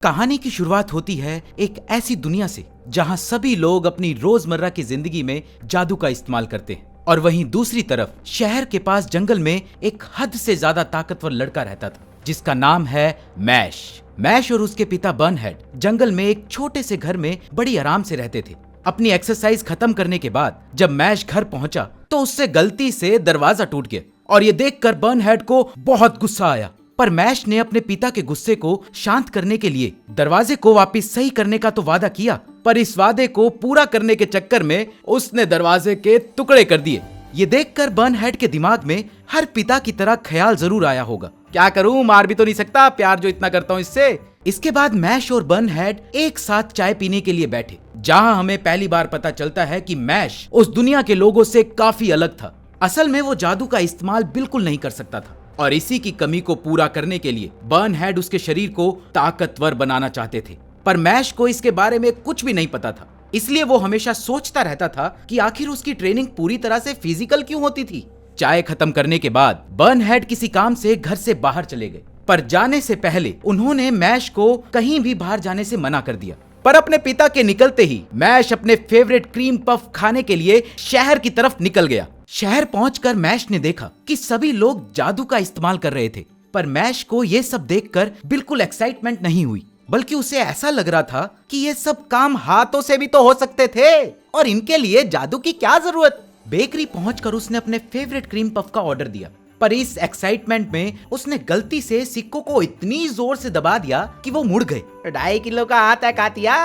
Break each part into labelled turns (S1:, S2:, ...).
S1: कहानी की शुरुआत होती है एक ऐसी दुनिया से जहां सभी लोग अपनी रोजमर्रा की जिंदगी में जादू का इस्तेमाल करते हैं, और वहीं दूसरी तरफ शहर के पास जंगल में एक हद से ज्यादा ताकतवर लड़का रहता था जिसका नाम है मैश। मैश और उसके पिता बर्नहेड जंगल में एक छोटे से घर में बड़ी आराम से रहते थे। अपनी एक्सरसाइज खत्म करने के बाद जब मैश घर पहुंचा तो उससे गलती से दरवाजा टूट गया और ये देखकर बर्नहेड को बहुत गुस्सा आया। पर मैश ने अपने पिता के गुस्से को शांत करने के लिए दरवाजे को वापस सही करने का तो वादा किया, पर इस वादे को पूरा करने के चक्कर में उसने दरवाजे के टुकड़े कर दिए। ये देखकर बर्नहेड के दिमाग में हर पिता की तरह ख्याल जरूर आया होगा, क्या करूं, मार भी तो नहीं सकता, प्यार जो इतना करता हूं इससे। इसके बाद मैश और बर्नहेड एक साथ चाय पीने के लिए बैठे, जहां हमें पहली बार पता चलता है कि मैश उस दुनिया के लोगों से काफी अलग था। असल में वो जादू का इस्तेमाल बिल्कुल नहीं कर सकता था और इसी की कमी को पूरा करने के लिए बर्नहेड उसके शरीर को ताकतवर बनाना चाहते थे। पर मैश को इसके बारे में कुछ भी नहीं पता था, इसलिए वो हमेशा सोचता रहता था कि आखिर उसकी ट्रेनिंग पूरी तरह से फिजिकल क्यों होती थी। चाय खत्म करने के बाद बर्नहेड किसी काम से घर से बाहर चले गए, पर जाने से पहले उन्होंने मैश को कहीं भी बाहर जाने से मना कर दिया। पर अपने पिता के निकलते ही मैश अपने फेवरेट क्रीम पफ खाने के लिए शहर की तरफ निकल गया। शहर पहुंचकर मैश ने देखा कि सभी लोग जादू का इस्तेमाल कर रहे थे, पर मैश को ये सब देखकर बिल्कुल एक्साइटमेंट नहीं हुई, बल्कि उसे ऐसा लग रहा था कि ये सब काम हाथों से भी तो हो सकते थे और इनके लिए जादू की क्या जरूरत। बेकरी पहुंचकर उसने अपने फेवरेट क्रीम पफ का ऑर्डर दिया, पर इस एक्साइटमेंट में उसने गलती से सिक्कों को इतनी जोर से दबा दिया कि वो मुड़ गए। 2.5 किलो का हाथ है कातिया।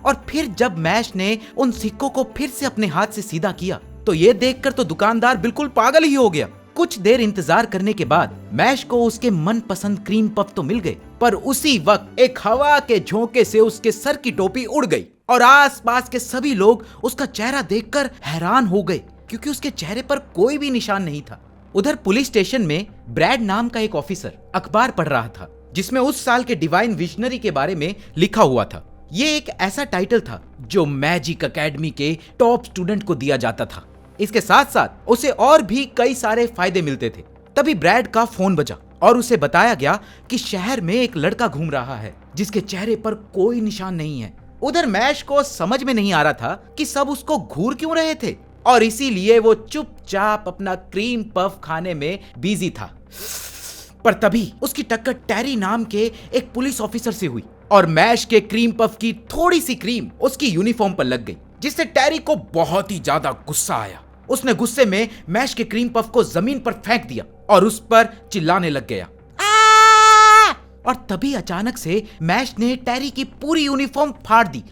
S1: और फिर जब मैश ने उन सिक्कों को फिर से अपने हाथ से सीधा किया तो ये देखकर तो दुकानदार बिल्कुल पागल ही हो गया। कुछ देर इंतजार करने के बाद मैश को उसके मनपसंद क्रीम पफ तो मिल गए, पर उसी वक्त एक हवा के झोंके से उसके सर की टोपी उड़ गई और आसपास के सभी लोग उसका चेहरा देखकर हैरान हो गए, क्योंकि उसके चेहरे पर कोई भी निशान नहीं था। उधर पुलिस स्टेशन में ब्रैड नाम का एक ऑफिसर अखबार पढ़ रहा था जिसमें उस साल के डिवाइन विजनरी के बारे में लिखा हुआ था। ये एक ऐसा टाइटल था जो मैजिक एकेडमी के टॉप स्टूडेंट को दिया जाता था। इसके साथ साथ उसे और भी कई सारे फायदे मिलते थे। तभी ब्रैड का फोन बजा और उसे बताया गया कि शहर में एक लड़का घूम रहा है जिसके चेहरे पर कोई निशान नहीं है। उधर मैश को समझ में नहीं आ रहा था कि सब उसको घूर क्यों रहे थे, और इसीलिए वो चुपचाप अपना क्रीम पफ खाने में बिजी था। पर तभी उसकी टक्कर टेरी नाम के एक पुलिस ऑफिसर से हुई और मैश के क्रीम पफ की थोड़ी सी क्रीम उसकी यूनिफॉर्म पर लग गई, जिससे टेरी को बहुत ही ज्यादा गुस्सा आया। उसने गुस्से में मैश के क्रीम पफ को जमीन पर फेंक दिया और उस पर चिल्लाने लग गया। और तभी अचानक से मैश ने टेरी की पूरी यूनिफॉर्म फाड़ दी।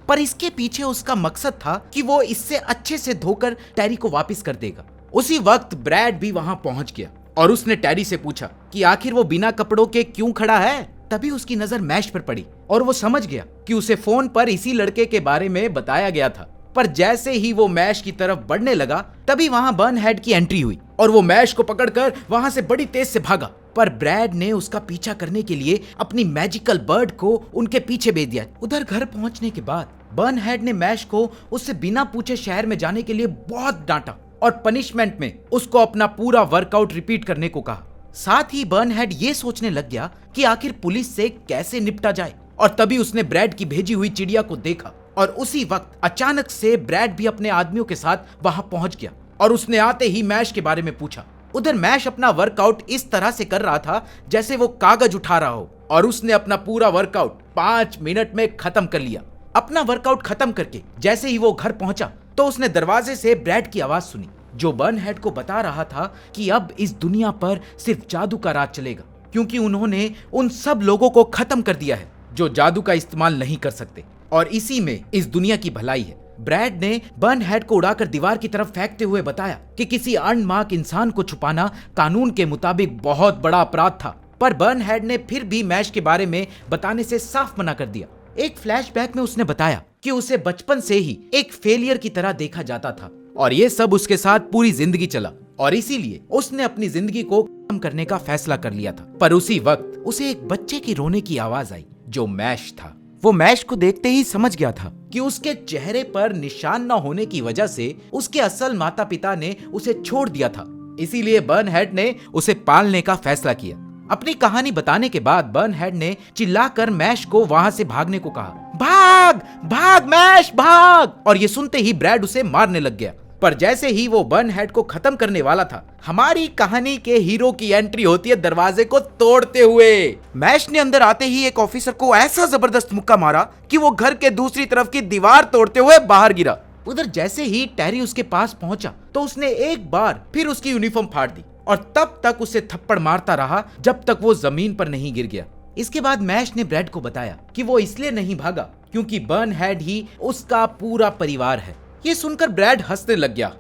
S1: पर इसके पीछे उसका मकसद था कि वो इससे अच्छे से धोकर टेरी को वापस कर देगा। उसी वक्त ब्रैड भी वहां पहुंच गया और उसने टेरी से पूछा कि आखिर वो बिना कपड़ों के क्यों खड़ा है। तभी उसकी नजर मैश पर पड़ी और वो समझ गया कि उसे फोन पर इसी लड़के के बारे में बताया गया था। पर जैसे ही वो मैश की तरफ बढ़ने लगा तभी वहां बर्नहेड की एंट्री हुई और वो मैश को पकड़कर वहां से बड़ी तेज से भागा। पर ब्रैड ने उसका पीछा करने के लिए अपनी मैजिकल बर्ड को उनके पीछे भेज दिया। उधर घर पहुंचने के बाद बर्नहेड ने मैश को उससे बिना पूछे शहर में जाने के लिए बहुत डांटा और पनिशमेंट में उसको अपना पूरा वर्कआउट रिपीट करने को कहा। साथ ही बर्नहेड ये सोचने लग गया कि आखिर पुलिस से कैसे निपटा जाए, और तभी उसने ब्रैड की भेजी हुई चिड़िया को देखा और उसी वक्त अचानक से ब्रैड भी अपने आदमियों के साथ वहां पहुंच गया और उसने आते ही मैश के बारे में पूछा। उधर मैश अपना वर्कआउट इस तरह से कर रहा था जैसे वो कागज उठा रहा हो, और उसने अपना पूरा वर्कआउट 5 मिनट में खत्म कर लिया। अपना वर्कआउट खत्म करके जैसे ही वो घर पहुंचा तो उसने दरवाजे से ब्रैड की आवाज सुनी, जो बर्नहेड को बता रहा था कि अब इस दुनिया पर सिर्फ जादू का राज चलेगा, क्योंकि उन्होंने उन सब लोगों को खत्म कर दिया है जो जादू का इस्तेमाल नहीं कर सकते, और इसी में इस दुनिया की भलाई है। ब्रैड ने बर्नहेड को उड़ाकर दीवार की तरफ फेंकते हुए बताया कि किसी अनमार्क इंसान को छुपाना कानून के मुताबिक बहुत बड़ा अपराध था, पर बर्नहेड ने फिर भी मैश के बारे में बताने से साफ मना कर दिया। एक फ्लैशबैक में उसने बताया कि उसे बचपन से ही एक फेलियर की तरह देखा जाता था और ये सब उसके साथ पूरी जिंदगी चला, और इसीलिए उसने अपनी जिंदगी को खत्म करने का फैसला कर लिया था। पर उसी वक्त उसे एक बच्चे की रोने की आवाज आई जो मैश था। वो मैश को देखते ही समझ गया था कि उसके चेहरे पर निशान न होने की वजह से उसके असल माता पिता ने उसे छोड़ दिया था, इसीलिए बर्नहेड ने उसे पालने का फैसला किया। अपनी कहानी बताने के बाद बर्नहेड ने चिल्लाकर मैश को वहां से भागने को कहा। भाग भाग मैश भाग! और ये सुनते ही ब्रैड उसे मारने लग गया। पर जैसे ही वो बर्नहेड को खत्म करने वाला था, हमारी कहानी के हीरो की एंट्री होती है दरवाजे को तोड़ते हुए। मैश ने अंदर आते ही एक ऑफिसर को ऐसा जबरदस्त मुक्का मारा कि वो घर के दूसरी तरफ की दीवार तोड़ते हुए बाहर गिरा। उधर जैसे ही टेरी उसके पास पहुंचा तो उसने एक बार फिर उसकी यूनिफॉर्म फाड़ दी और तब तक उसे थप्पड़ मारता रहा जब तक वो जमीन पर नहीं गिर गया। इसके बाद मैश ने ब्रैड को बताया कि वो इसलिए नहीं भागा क्योंकि बर्नहेड ही उसका पूरा परिवार है। ये सुनकर ब्रैड हंसने लग गया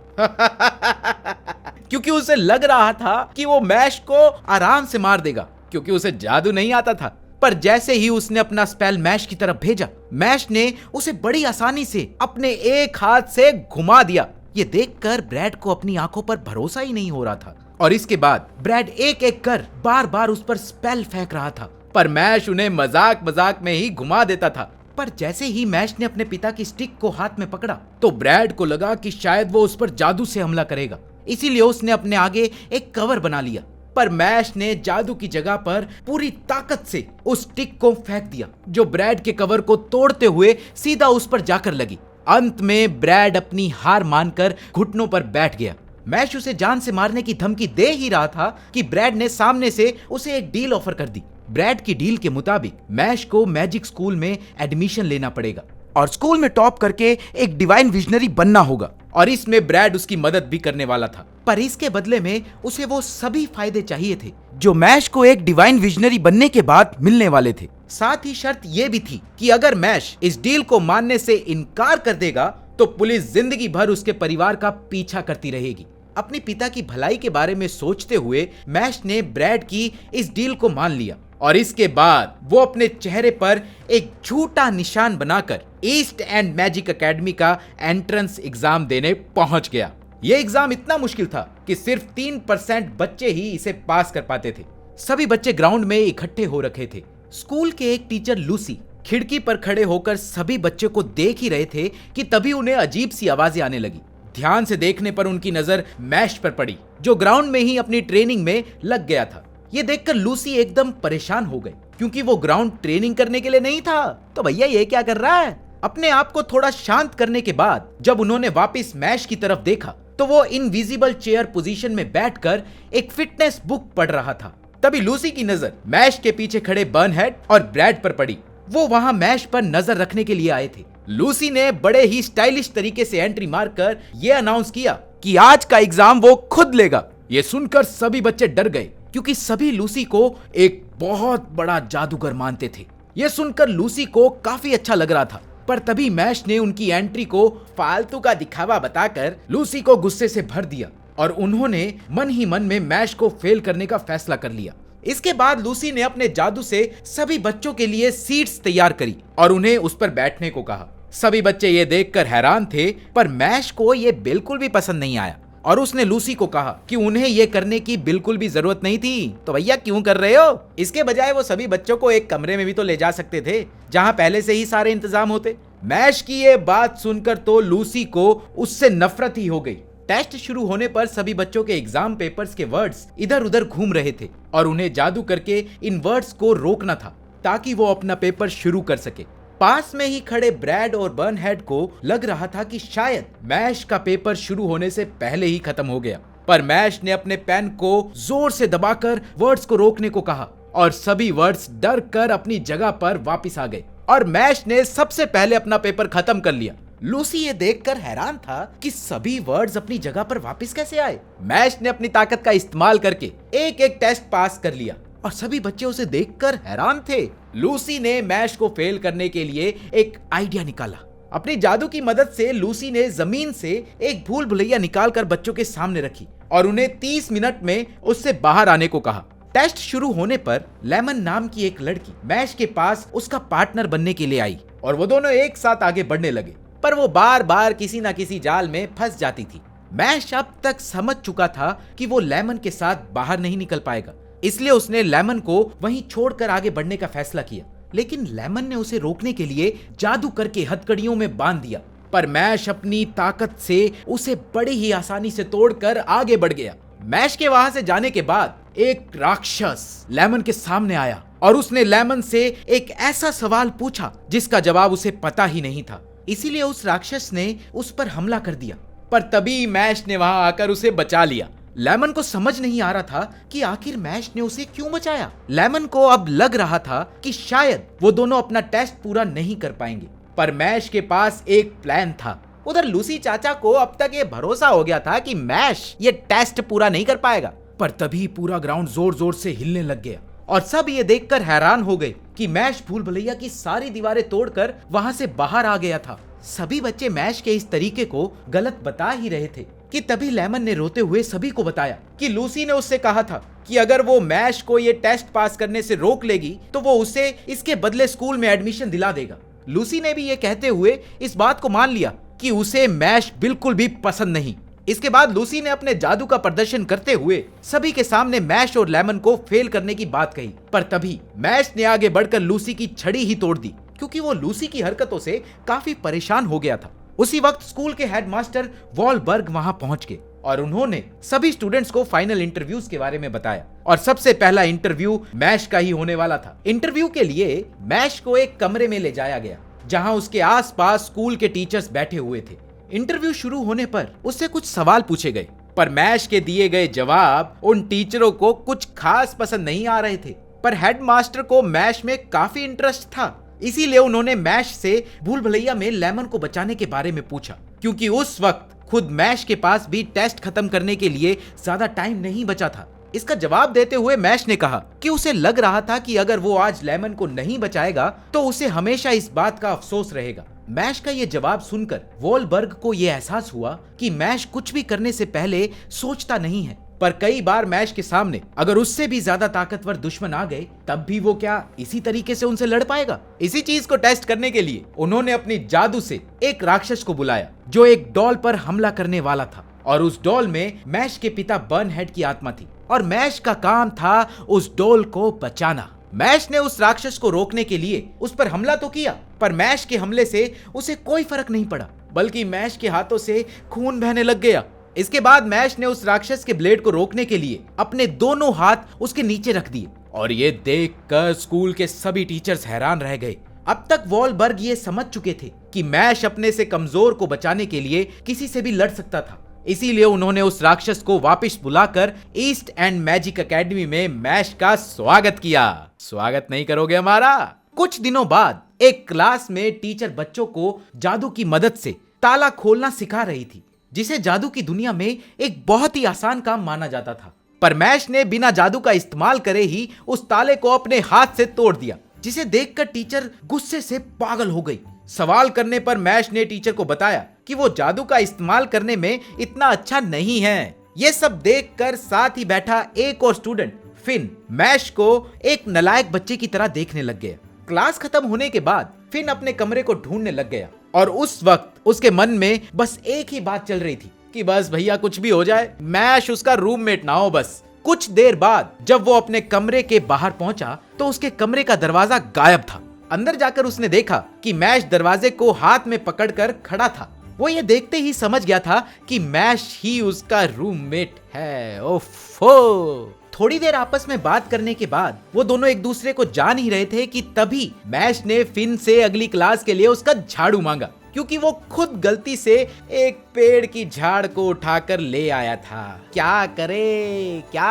S1: क्योंकि उसे लग रहा था कि वो मैश को आराम से मार देगा क्योंकि उसे जादू नहीं आता था। पर जैसे ही उसने अपना स्पेल मैश की तरफ भेजा, मैश ने उसे बड़ी आसानी से अपने एक हाथ से घुमा दिया। ये देखकर ब्रैड को अपनी आंखों पर भरोसा ही नहीं हो रहा था और इसके बाद ब्रैड एक एक कर बार बार उस पर स्पेल फेंक रहा था, पर मैश उन्हें मजाक मजाक में ही घुमा देता था। पर जैसे ही मैश ने अपने पिता की स्टिक को हाथ में पकड़ा तो ब्रैड को लगा कि शायद वो उस पर जादू से हमला करेगा, इसीलिए उसने अपने आगे एक कवर बना लिया। पर मैश ने जादू की जगह पर पूरी ताकत से उस स्टिक को फेंक दिया जो ब्रैड के कवर को तोड़ते हुए सीधा उस पर जाकर लगी। अंत में ब्रैड अपनी हार मानकर घुटनों पर बैठ गया। मैश उसे जान से मारने की धमकी दे ही रहा था कि ब्रैड ने सामने से उसे एक डील ऑफर कर दी। ब्रैड की डील के मुताबिक मैश को मैजिक स्कूल में एडमिशन लेना पड़ेगा और स्कूल में टॉप करके एक डिवाइन विजनरी बनना होगा और इसमें ब्रैड उसकी मदद भी करने वाला था। पर इसके बदले में उसे वो सभी फायदे चाहिए थे जो मैश को एक डिवाइन विजनरी बनने के बाद मिलने वाले थे। साथ ही शर्त यह भी थी कि अगर मैश इस डील को मानने से इनकार कर देगा तो पुलिस जिंदगी भर उसके परिवार का पीछा करती रहेगी। अपने पिता की भलाई के बारे में सोचते हुए मैश ने ब्रैड की इस डील को मान लिया और इसके बाद वो अपने चेहरे पर एक झूठा निशान बनाकर ईस्ट एंड मैजिक एकेडमी का एंट्रेंस एग्जाम देने पहुंच गया। यह एग्जाम इतना मुश्किल था कि सिर्फ 3% बच्चे ही इसे पास कर पाते थे। सभी बच्चे ग्राउंड में इकट्ठे हो रखे थे। स्कूल के एक टीचर लूसी खिड़की पर खड़े होकर सभी बच्चों को देख ही रहे थे कि तभी उन्हें अजीब सी आवाजें आने लगी। ध्यान से देखने पर उनकी नजर मैश पर पड़ी जो ग्राउंड में ही अपनी ट्रेनिंग में लग गया था। ये देखकर लूसी एकदम परेशान हो गई क्योंकि वो ग्राउंड ट्रेनिंग करने के लिए नहीं था। तो भैया ये क्या कर रहा है? अपने आप को थोड़ा शांत करने के बाद जब उन्होंने वापस मैश की तरफ देखा तो वो इनविजिबल चेयर पोजीशन में बैठकर एक फिटनेस बुक पढ़ रहा था। तभी लूसी की नजर मैश के पीछे खड़े बर्नहेड और ब्रैड पर पड़ी। वो वहां मैश पर नजर रखने के लिए आए थे। लूसी ने बड़े ही स्टाइलिश तरीके से एंट्री मारकर यह अनाउंस किया कि आज का एग्जाम वो खुद लेगा। ये सुनकर सभी बच्चे डर गए क्योंकि सभी लूसी को एक बहुत बड़ा जादूगर मानते थे। यह सुनकर लूसी को काफी अच्छा लग रहा था, पर तभी मैश ने उनकी एंट्री को फालतू का दिखावा बताकर लूसी को गुस्से से भर दिया और उन्होंने मन ही मन में मैश को फेल करने का फैसला कर लिया। इसके बाद लूसी ने अपने जादू से सभी बच्चों के लिए सीट्स तैयार करी और उन्हें उस पर बैठने को कहा। सभी बच्चे ये देखकर हैरान थे, पर मैश को ये बिल्कुल भी पसंद नहीं आया और उसने लूसी को कहा कि उन्हें ये करने की बिल्कुल भी जरूरत नहीं थी, तो भैया क्यों कर रहे हो? इसके बजाय वो सभी बच्चों को एक कमरे में भी तो ले जा सकते थे जहां पहले से ही सारे इंतजाम होते। मैश की ये बात सुनकर तो लूसी को उससे नफरत ही हो गई। टेस्ट शुरू होने पर सभी बच्चों के एग्जाम पेपर्स के वर्ड्स इधर उधर घूम रहे थे और उन्हें जादू करके इन वर्ड्स को रोकना था ताकि वो अपना पेपर शुरू कर सके। पास में ही खड़े ब्रैड और बर्नहेड को लग रहा था कि शायद मैश का पेपर शुरू होने से पहले ही खत्म हो गया, पर मैश ने अपने पेन को जोर से दबाकर वर्ड्स को रोकने को कहा और सभी वर्ड्स डर कर अपनी जगह पर वापस आ गए और मैश ने सबसे पहले अपना पेपर खत्म कर लिया। लूसी ये देखकर हैरान था कि सभी वर्ड्स अपनी जगह पर वापस कैसे आए। मैश ने अपनी ताकत का इस्तेमाल करके एक एक टेस्ट पास कर लिया और सभी बच्चे उसे देखकर हैरान थे। लूसी ने मैश को फेल करने के लिए एक आइडिया निकाला। अपनी जादू की मदद से लूसी ने जमीन से एक भूल भुलैया निकालकर बच्चों के सामने रखी और उन्हें 30 मिनट में उससे बाहर आने को कहा। टेस्ट शुरू होने पर लेमन नाम की एक लड़की मैश के पास उसका पार्टनर बनने के लिए आई और वो दोनों एक साथ आगे बढ़ने लगे, पर वो बार बार किसी न किसी जाल में फंस जाती थी। मैश अब तक समझ चुका था कि वो लेमन के साथ बाहर नहीं निकल पाएगा, इसलिए उसने लेमन को वहीं छोड़कर आगे बढ़ने का फैसला किया। लेकिन लेमन ने उसे रोकने के लिए जादू करके हथकड़ियों में बांध दिया, पर मैश अपनी ताकत से उसे बड़ी ही आसानी से तोड़कर आगे बढ़ गया। मैश के वहां से जाने के बाद एक राक्षस लेमन के सामने आया और उसने लेमन से एक ऐसा सवाल पूछा जिसका जवाब उसे पता ही नहीं था। इसीलिए उस राक्षस ने उस पर हमला कर दिया, पर तभी मैश ने वहां आकर उसे बचा लिया। लेमन को समझ नहीं आ रहा था कि आखिर मैश ने उसे क्यों बचाया। लेमन को अब लग रहा था कि शायद वो दोनों अपना टेस्ट पूरा नहीं कर पाएंगे, पर मैश के पास एक प्लान था। उधर लूसी चाचा को अब तक ये भरोसा हो गया था कि मैश ये टेस्ट पूरा नहीं कर पाएगा, पर तभी पूरा ग्राउंड जोर जोर से हिलने लग गया और सब ये देखकर हैरान हो गए कि मैश भूल भुलैया की सारी दीवारें तोड़कर वहां से बाहर आ गया था। सभी बच्चे मैश के इस तरीके को गलत बता ही रहे थे कि तभी लेमन ने रोते हुए सभी को बताया कि लूसी ने उससे कहा था कि अगर वो मैश को ये टेस्ट पास करने से रोक लेगी तो वो उसे इसके बदले स्कूल में एडमिशन दिला देगा। लूसी ने भी ये कहते हुए इस बात को मान लिया कि उसे मैश बिल्कुल भी पसंद नहीं। इसके बाद लूसी ने अपने जादू का प्रदर्शन करते हुए सभी के सामने मैश और लेमन को फेल करने की बात कही, पर तभी मैश ने आगे बढ़कर लूसी की छड़ी ही तोड़ दी क्योंकि वो लूसी की हरकतों से काफी परेशान हो गया था। उसी वक्त स्कूल के हेडमास्टर वॉलबर्ग वहां पहुंच गए और उन्होंने सभी स्टूडेंट्स को फाइनल इंटरव्यूज के बारे में बताया और सबसे पहला इंटरव्यू मैश का ही होने वाला था। इंटरव्यू के लिए मैश को एक कमरे में ले जाया गया जहां उसके आसपास स्कूल के टीचर्स बैठे हुए थे। इंटरव्यू शुरू होने पर उससे कुछ सवाल पूछे गए, पर मैश के दिए गए जवाब उन टीचरों को कुछ खास पसंद नहीं आ रहे थे। पर हेडमास्टर को मैश में काफी इंटरेस्ट था, इसीलिए उन्होंने मैश से भूल भुलैया में लेमन को बचाने के बारे में पूछा, क्योंकि उस वक्त खुद मैश के पास भी टेस्ट खत्म करने के लिए ज्यादा टाइम नहीं बचा था। इसका जवाब देते हुए मैश ने कहा कि उसे लग रहा था कि अगर वो आज लेमन को नहीं बचाएगा तो उसे हमेशा इस बात का अफसोस रहेगा। मैश का ये जवाब सुनकर वॉलबर्ग को ये एहसास हुआ कि मैश कुछ भी करने से पहले सोचता नहीं है, पर कई बार मैश के सामने अगर उससे भी ज्यादा ताकतवर दुश्मन आ गए तब भी वो क्या इसी तरीके से उनसे लड़ पाएगा। इसी चीज को टेस्ट करने के लिए उन्होंने अपनी जादू से एक राक्षस को बुलाया जो एक डॉल पर हमला करने वाला था और उस डॉल में मैश के पिता बर्नहेड की आत्मा थी और मैश का काम था उस डॉल को बचाना। मैश ने उस राक्षस को रोकने के लिए उस पर हमला तो किया, पर मैश के हमले से उसे कोई फर्क नहीं पड़ा, बल्कि मैश के हाथों से खून बहने लग गया। इसके बाद मैश ने उस राक्षस के ब्लेड को रोकने के लिए अपने दोनों हाथ उसके नीचे रख दिए और ये देखकर स्कूल के सभी टीचर्स हैरान रह गए। अब तक वॉलबर्ग ये समझ चुके थे कि मैश अपने से कमजोर को बचाने के लिए किसी से भी लड़ सकता था, इसीलिए उन्होंने उस राक्षस को वापस बुलाकर ईस्ट एंड मैजिक एकेडमी में मैश का स्वागत किया। स्वागत नहीं करोगे हमारा? कुछ दिनों बाद एक क्लास में टीचर बच्चों को जादू की मदद से ताला खोलना सिखा रही थी, जिसे जादू की दुनिया में एक बहुत ही आसान काम माना जाता था। पर मैश ने बिना जादू का इस्तेमाल करे ही उस ताले को अपने हाथ से तोड़ दिया, जिसे देखकर टीचर गुस्से से पागल हो गई। सवाल करने पर मैश ने टीचर को बताया कि वो जादू का इस्तेमाल करने में इतना अच्छा नहीं है। ये सब देखकर साथ ही बैठा एक और स्टूडेंट फिन मैश को एक नालायक बच्चे की तरह देखने लग गया। क्लास खत्म होने के बाद फिन अपने कमरे को ढूंढने लग गया और उस वक्त उसके मन में बस एक ही बात चल रही थी कि बस भैया कुछ भी हो जाए, मैश उसका रूममेट ना हो बस। कुछ देर बाद जब वो अपने कमरे के बाहर पहुंचा तो उसके कमरे का दरवाजा गायब था। अंदर जाकर उसने देखा कि मैश दरवाजे को हाथ में पकड़कर खड़ा था। वो ये देखते ही समझ गया था कि मैश ही उसका रूममेट है। ओफो! थोड़ी देर आपस में बात करने के बाद वो दोनों एक दूसरे को जान ही रहे थे कि तभी मैश ने फिन से अगली क्लास के लिए उसका झाड़ू मांगा, क्योंकि वो खुद गलती से एक पेड़ की झाड़ को उठाकर ले आया था। क्या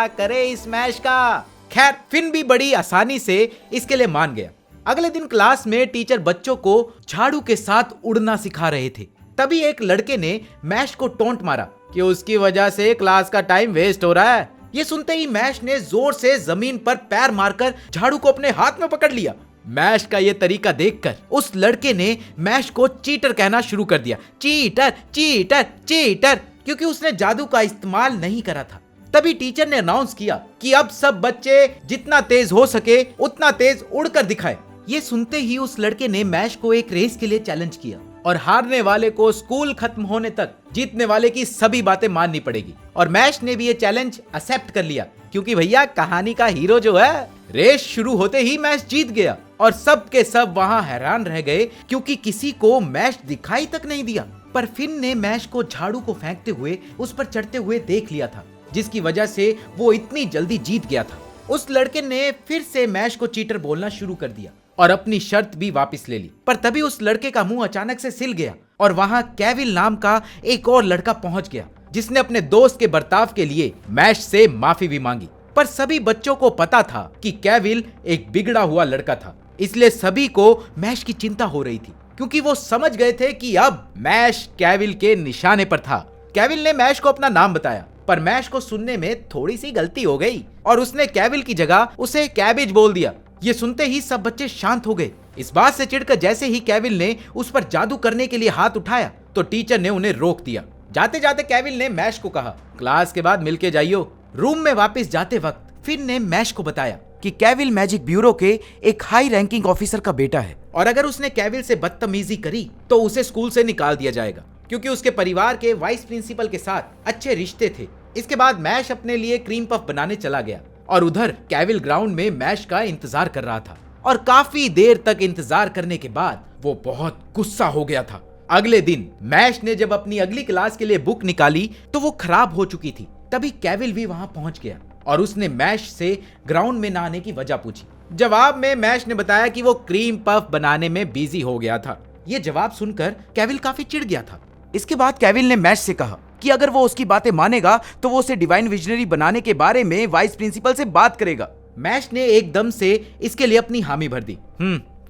S1: करे इस मैश का। खैर फिन भी बड़ी आसानी से इसके लिए मान गया। अगले दिन क्लास में टीचर बच्चों को झाड़ू के साथ उड़ना सिखा रहे थे। तभी एक लड़के ने मैश को टोंट मारा कि उसकी वजह से क्लास का टाइम वेस्ट हो रहा है। ये सुनते ही मैश ने जोर से जमीन पर पैर मारकर झाड़ू को अपने हाथ में पकड़ लिया। मैश का ये तरीका देखकर उस लड़के ने मैश को चीटर कहना शुरू कर दिया। चीटर चीटर चीटर, क्योंकि उसने जादू का इस्तेमाल नहीं करा था। तभी टीचर ने अनाउंस किया कि अब सब बच्चे जितना तेज हो सके उतना तेज उड़कर दिखाए। ये सुनते ही उस लड़के ने मैश को एक रेस के लिए चैलेंज किया और हारने वाले को स्कूल खत्म होने तक जीतने वाले की सभी बातें माननी पड़ेगी। और मैश ने भी ये चैलेंज एक्सेप्ट कर लिया, क्योंकि भैया कहानी का हीरो जो है। रेस शुरू होते ही मैश जीत गया और सब के सब वहां हैरान रह गए, क्योंकि किसी को मैश दिखाई तक नहीं दिया। पर फिन ने मैश को झाड़ू को फेंकते हुए उस पर चढ़ते हुए देख लिया था। जिसकी वजह से वो इतनी जल्दी जीत गया था। उस लड़के ने फिर से मैश को चीटर बोलना शुरू कर दिया और अपनी शर्त भी वापस ले ली। पर तभी उस लड़के का मुंह अचानक से सिल गया और वहां केविल नाम का एक और लड़का पहुंच गया, जिसने अपने दोस्त के बर्ताव के लिए मैश से माफी भी मांगी। पर सभी बच्चों को पता था कि केविल एक बिगड़ा हुआ लड़का था, इसलिए सभी को मैश की चिंता हो रही थी, क्योंकि वो समझ गए थे कि अब मैश केविल के निशाने पर था। केविल ने मैश को अपना नाम बताया, पर मैश को सुनने में थोड़ी सी गलती हो गई और उसने केविल की जगह उसे कैबेज बोल दिया। ये सुनते ही सब बच्चे शांत हो गए। इस बात से चिढ़कर जैसे ही केविल ने उस पर जादू करने के लिए हाथ उठाया तो टीचर ने उन्हें रोक दिया। जाते जाते केविल ने मैश को कहा, क्लास के बाद मिलके जाइयो। रूम में वापस जाते वक्त फिन ने मैश को बताया कि केविल मैजिक ब्यूरो के एक हाई रैंकिंग ऑफिसर का बेटा है और अगर उसने केविल से बदतमीजी करी तो उसे स्कूल से निकाल दिया जाएगा, क्योंकि उसके परिवार के वाइस प्रिंसिपल के साथ अच्छे रिश्ते थे। इसके बाद मैश अपने लिए क्रीम पफ बनाने चला गया और उधर केविल ग्राउंड में मैश का इंतजार कर रहा था और काफी देर तक इंतजार करने के बाद वो बहुत गुस्सा हो गया था। अगले दिन मैश ने जब अपनी अगली क्लास के लिए बुक निकाली तो वो खराब हो चुकी थी। तभी केविल भी वहां पहुंच गया और उसने मैश से ग्राउंड में ना आने की वजह पूछी। जवाब में मैश ने बताया कि वो क्रीम पफ बनाने में बिजी हो गया था। ये जवाब सुनकर केविल काफी चिढ़ गया था। इसके बाद केविल ने मैश से कहा कि अगर वो उसकी बातें मानेगा तो वो उसे डिवाइन विजनरी बनाने के बारे में वाइस प्रिंसिपल से बात करेगा। मैश ने एकदम से इसके लिए अपनी हामी भर दी।